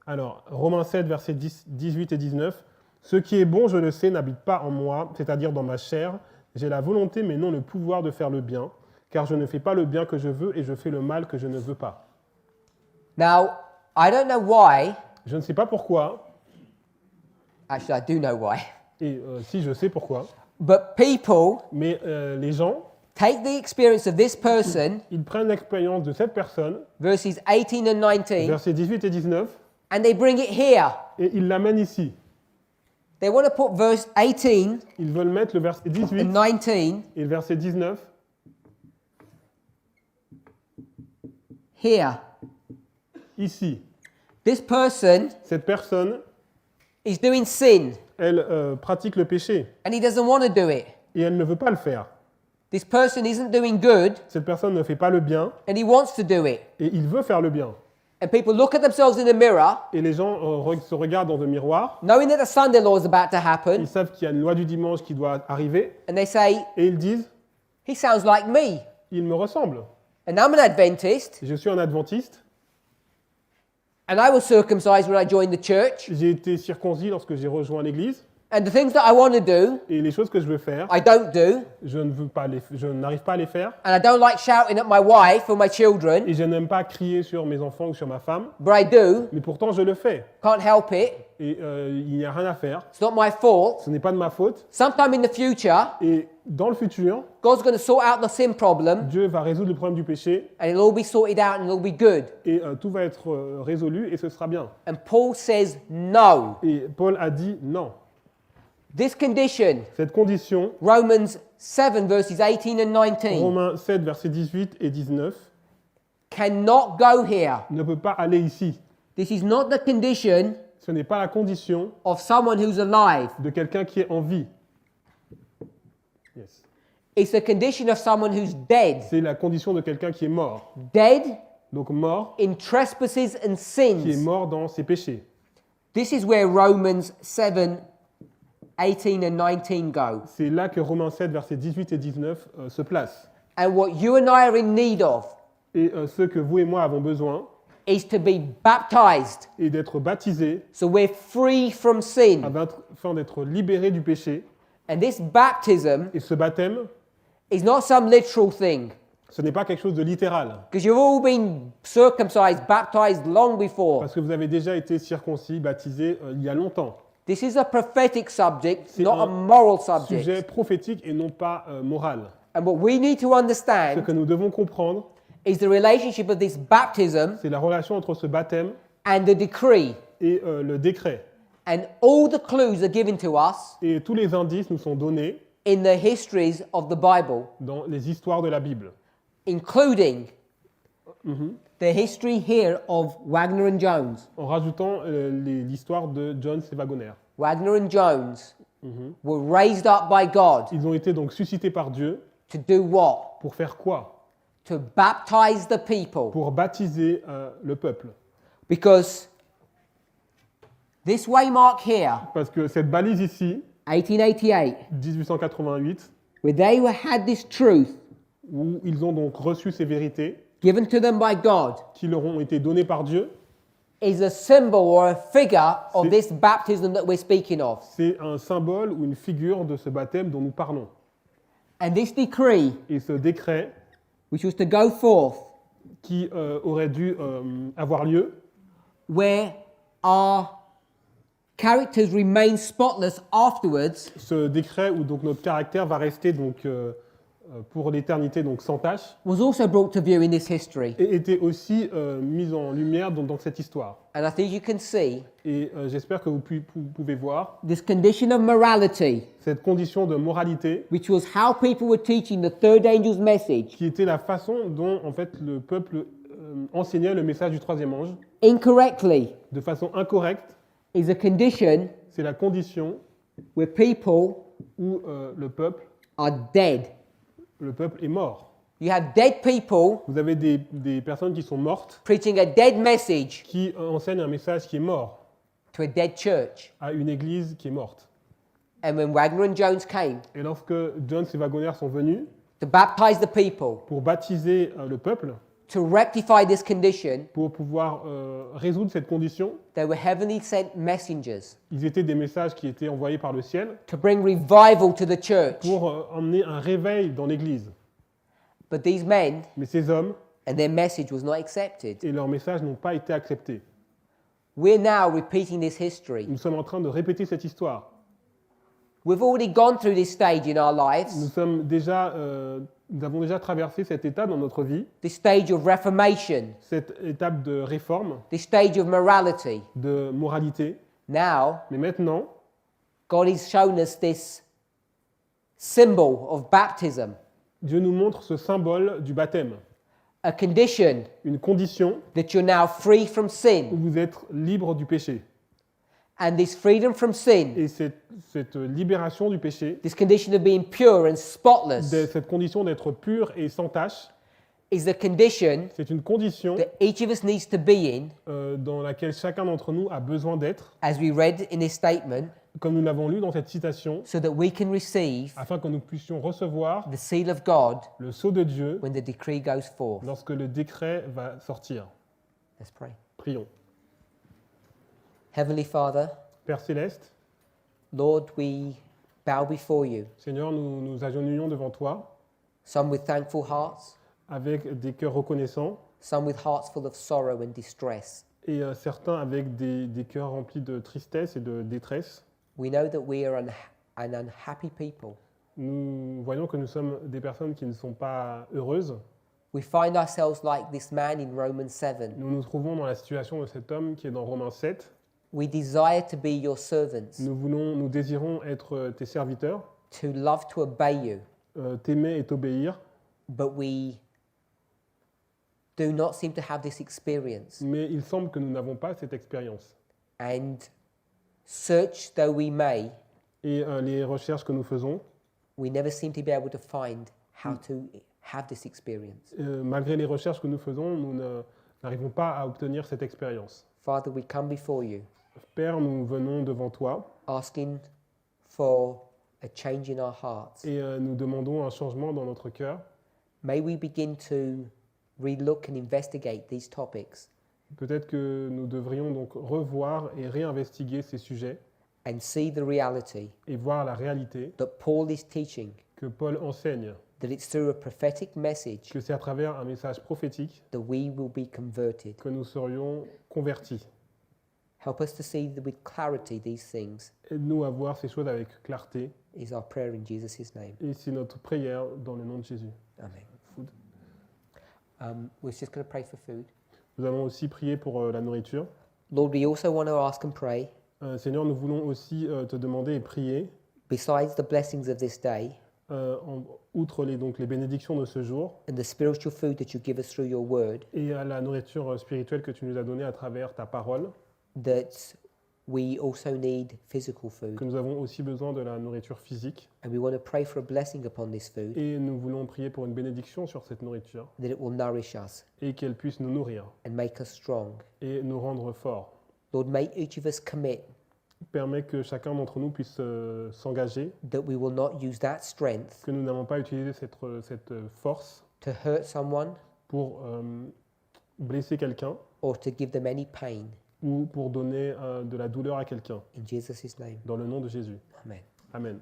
Alors, Romains 7, versets 18 et 19. Ce qui est bon, je le sais, n'habite pas en moi, c'est-à-dire dans ma chair. J'ai la volonté, mais non le pouvoir de faire le bien, car je ne fais pas le bien que je veux et je fais le mal que je ne veux pas. Now, I don't know why. Je ne sais pas pourquoi, Actually, I do know why. et si je sais pourquoi, But people mais les gens, take the experience of this person, ils prennent l'expérience de cette personne, verses 18 and 19, versets 18 et 19, and they bring it here. et ils l'amènent ici. They want to put verse 18 Ils veulent mettre le verset 18 and 19 et le verset 19 here. ici. This person Cette personne, is doing sin, elle pratique le péché and he doesn't want to do it. et elle ne veut pas le faire. This person isn't doing good, Cette personne ne fait pas le bien and he wants to do it. et il veut faire le bien. And people look at themselves in the mirror, Et les gens se regardent dans un miroir, knowing that the Sunday law is about to happen, ils savent qu'il y a une loi du dimanche qui doit arriver and they say, et ils disent, he sounds like me. il me ressemble. And I'm an Adventist, Je suis un adventiste, and I was circumcised when I joined the church. j'ai été circoncis lorsque j'ai rejoint l'église And the things that I want to do, et les choses que je veux faire, I don't do. je n'arrive pas à les faire And I don't like shouting at my wife or my children, et je n'aime pas crier sur mes enfants ou sur ma femme, but I do. mais pourtant je le fais Can't help it. et il n'y a rien à faire. It's not my fault. Ce n'est pas de ma faute Sometime in the future, et dans le futur, God's going to sort out the sin problem, Dieu va résoudre le problème du péché and it'll all be sorted out and it'll be good. et tout va être résolu et ce sera bien. And Paul says no. Et Paul a dit non. This condition, Cette condition, Romans 7 verses 18 and 19, Romains 7, versets 18 et 19, cannot go here. ne peut pas aller ici. This is not the condition Ce n'est pas la condition of someone who's alive. de quelqu'un qui est en vie. Yes. It's the condition of someone who's dead. C'est la condition de quelqu'un qui est mort. Dead Donc mort, in trespasses and qui est sins. mort dans ses péchés. This is where Romans 7, 18 and 19 go. C'est là que Romains 7, versets 18 et 19 se placent. And what you and I are in need of Et ce que vous et moi avons besoin is to be baptized est d'être baptisés so we're free from sin. afin d'être libérés du péché. And this baptism Et ce baptême, is not some literal thing. ce n'est pas quelque chose de littéral. Because you've all been circumcised, baptized long before. Parce que vous avez déjà été circoncis, baptisés il y a longtemps. This is a prophetic subject, C'est not a un moral Sujet subject. prophétique et non pas moral. And what we need to Ce understand que nous devons comprendre, is the relationship of this baptism c'est la relation entre ce baptême and the decree. et le décret. And all the clues are given to us Et tous les indices nous sont donnés in the histories of the Bible, dans les histoires de la Bible, including the history here of Wagner and Jones. en rajoutant l'histoire de Jones et Wagoner. Wagner and Jones were raised up by God Ils ont été donc suscités par Dieu to do what? pour faire quoi? To baptize the people. Pour baptiser le peuple. Because this waymark here, Parce que cette balise ici, 1888, 1888, where they had this truth où ils ont donc reçu ces vérités given to them by God, qui leur ont été données par Dieu, is a symbol or a figure of C'est- this baptism that we're speaking of. c'est un symbole ou une figure de ce baptême dont nous parlons. And this decree, Et ce décret which was to go forth, qui aurait dû avoir lieu, where our characters remain spotless afterwards, ce décret où donc notre caractère va rester donc pour l'éternité donc sans tache, was also brought to view in this history. et était aussi mis en lumière dans cette histoire. And I think you can see Et j'espère que vous pouvez voir this condition of morality, cette condition de moralité which was how people were teaching the third angel's message, qui était la façon dont en fait le peuple enseignait le message du troisième ange incorrectly, de façon incorrecte. is a condition C'est la condition where people où le peuple are dead. est mort. You have dead people Vous avez des personnes qui sont mortes, preaching a dead message qui enseignent un message qui est mort to a dead church. à une église qui est morte. And when Wagner and Jones came Et lorsque Jones et Wagoner sont venus to baptize the people, pour baptiser le peuple, to rectify this condition, pour pouvoir résoudre cette condition, they were heavenly sent messengers ils étaient des messages qui étaient envoyés par le ciel to bring revival to the church. pour emmener un réveil dans l'église. But these men Mais ces hommes and their message was not accepted. et leurs messages n'ont pas été acceptés. We're now repeating this history. Nous sommes en train de répéter cette histoire. We've already gone through this stage in our lives, Nous avons déjà traversé cette étape dans notre vie, this stage of reformation, cette étape de réforme, this stage of morality. de moralité. Now, Mais maintenant, God has shown us this symbol of baptism, Dieu nous montre ce symbole du baptême, a condition une condition that you're now free from où sin. vous êtes libre du péché. And this freedom from sin, Et cette libération du péché, this condition of being pure and spotless, cette condition d'être pur et sans tache, is the condition c'est une condition that each of us needs to be in, dans laquelle chacun d'entre nous a besoin d'être, as we read in this statement, comme nous l'avons lu dans cette citation, so that we can receive afin que nous puissions recevoir the seal of God le sceau de Dieu when the decree goes forth. lorsque le décret va sortir. Let's pray. Prions. Heavenly Father, Père céleste, Lord, we bow before you, Seigneur, nous nous agenouillons devant toi some with thankful hearts, avec des cœurs reconnaissants some with hearts full of sorrow and distress. et certains avec des cœurs remplis de tristesse et de détresse. We know that we are an unhappy people. Nous voyons que nous sommes des personnes qui ne sont pas heureuses. We find ourselves like this man in Romans 7. Nous nous trouvons dans la situation de cet homme qui est dans Romains 7. We desire to be your servants, Nous désirons être tes serviteurs, to love to obey you, t'aimer et t'obéir, but we do not seem to have this experience. mais il semble que nous n'avons pas cette expérience. And search though we may, Et les recherches que nous faisons, we never seem to be able to find how to have this experience. malgré les recherches que nous faisons, n'arrivons pas à obtenir cette expérience. Father, we come before you, Père, nous venons devant toi asking for a change in our hearts. et nous demandons un changement dans notre cœur. May we begin to relook and investigate these topics Peut-être que nous devrions donc revoir et réinvestiguer ces sujets and see the reality et voir la réalité that Paul is teaching, que Paul enseigne, that it's through a prophetic message que c'est à travers un message prophétique that we will be converted. que nous serions convertis. Help us to see with clarity these things, Aide-nous à voir ces choses avec clarté is our prayer in Jesus' name. et c'est notre prière dans le nom de Jésus. Amen. Food. We're just going to pray for food. Nous allons aussi prier pour la nourriture. Lord, we also want to ask and pray, Seigneur, nous voulons aussi te demander et prier, besides the blessings of this day outre les bénédictions de ce jour and the spiritual food that you give us through your word, et à la nourriture spirituelle que tu nous as donnée à travers ta parole, that we also need physical que food. nous avons aussi besoin de la nourriture physique. And we want to pray for a blessing upon this food, Et nous voulons prier pour une bénédiction sur cette nourriture that it will nourish us et qu'elle puisse nous nourrir and make us strong. et nous rendre forts. Lord, may each of us commit Permet que chacun d'entre nous puisse s'engager, that we will not use that strength que nous n'allons pas utiliser cette force to hurt someone pour blesser quelqu'un or to give them any pain. ou pour donner de la douleur à quelqu'un. In Jesus' name, Dans le nom de Jésus. amen. Amen.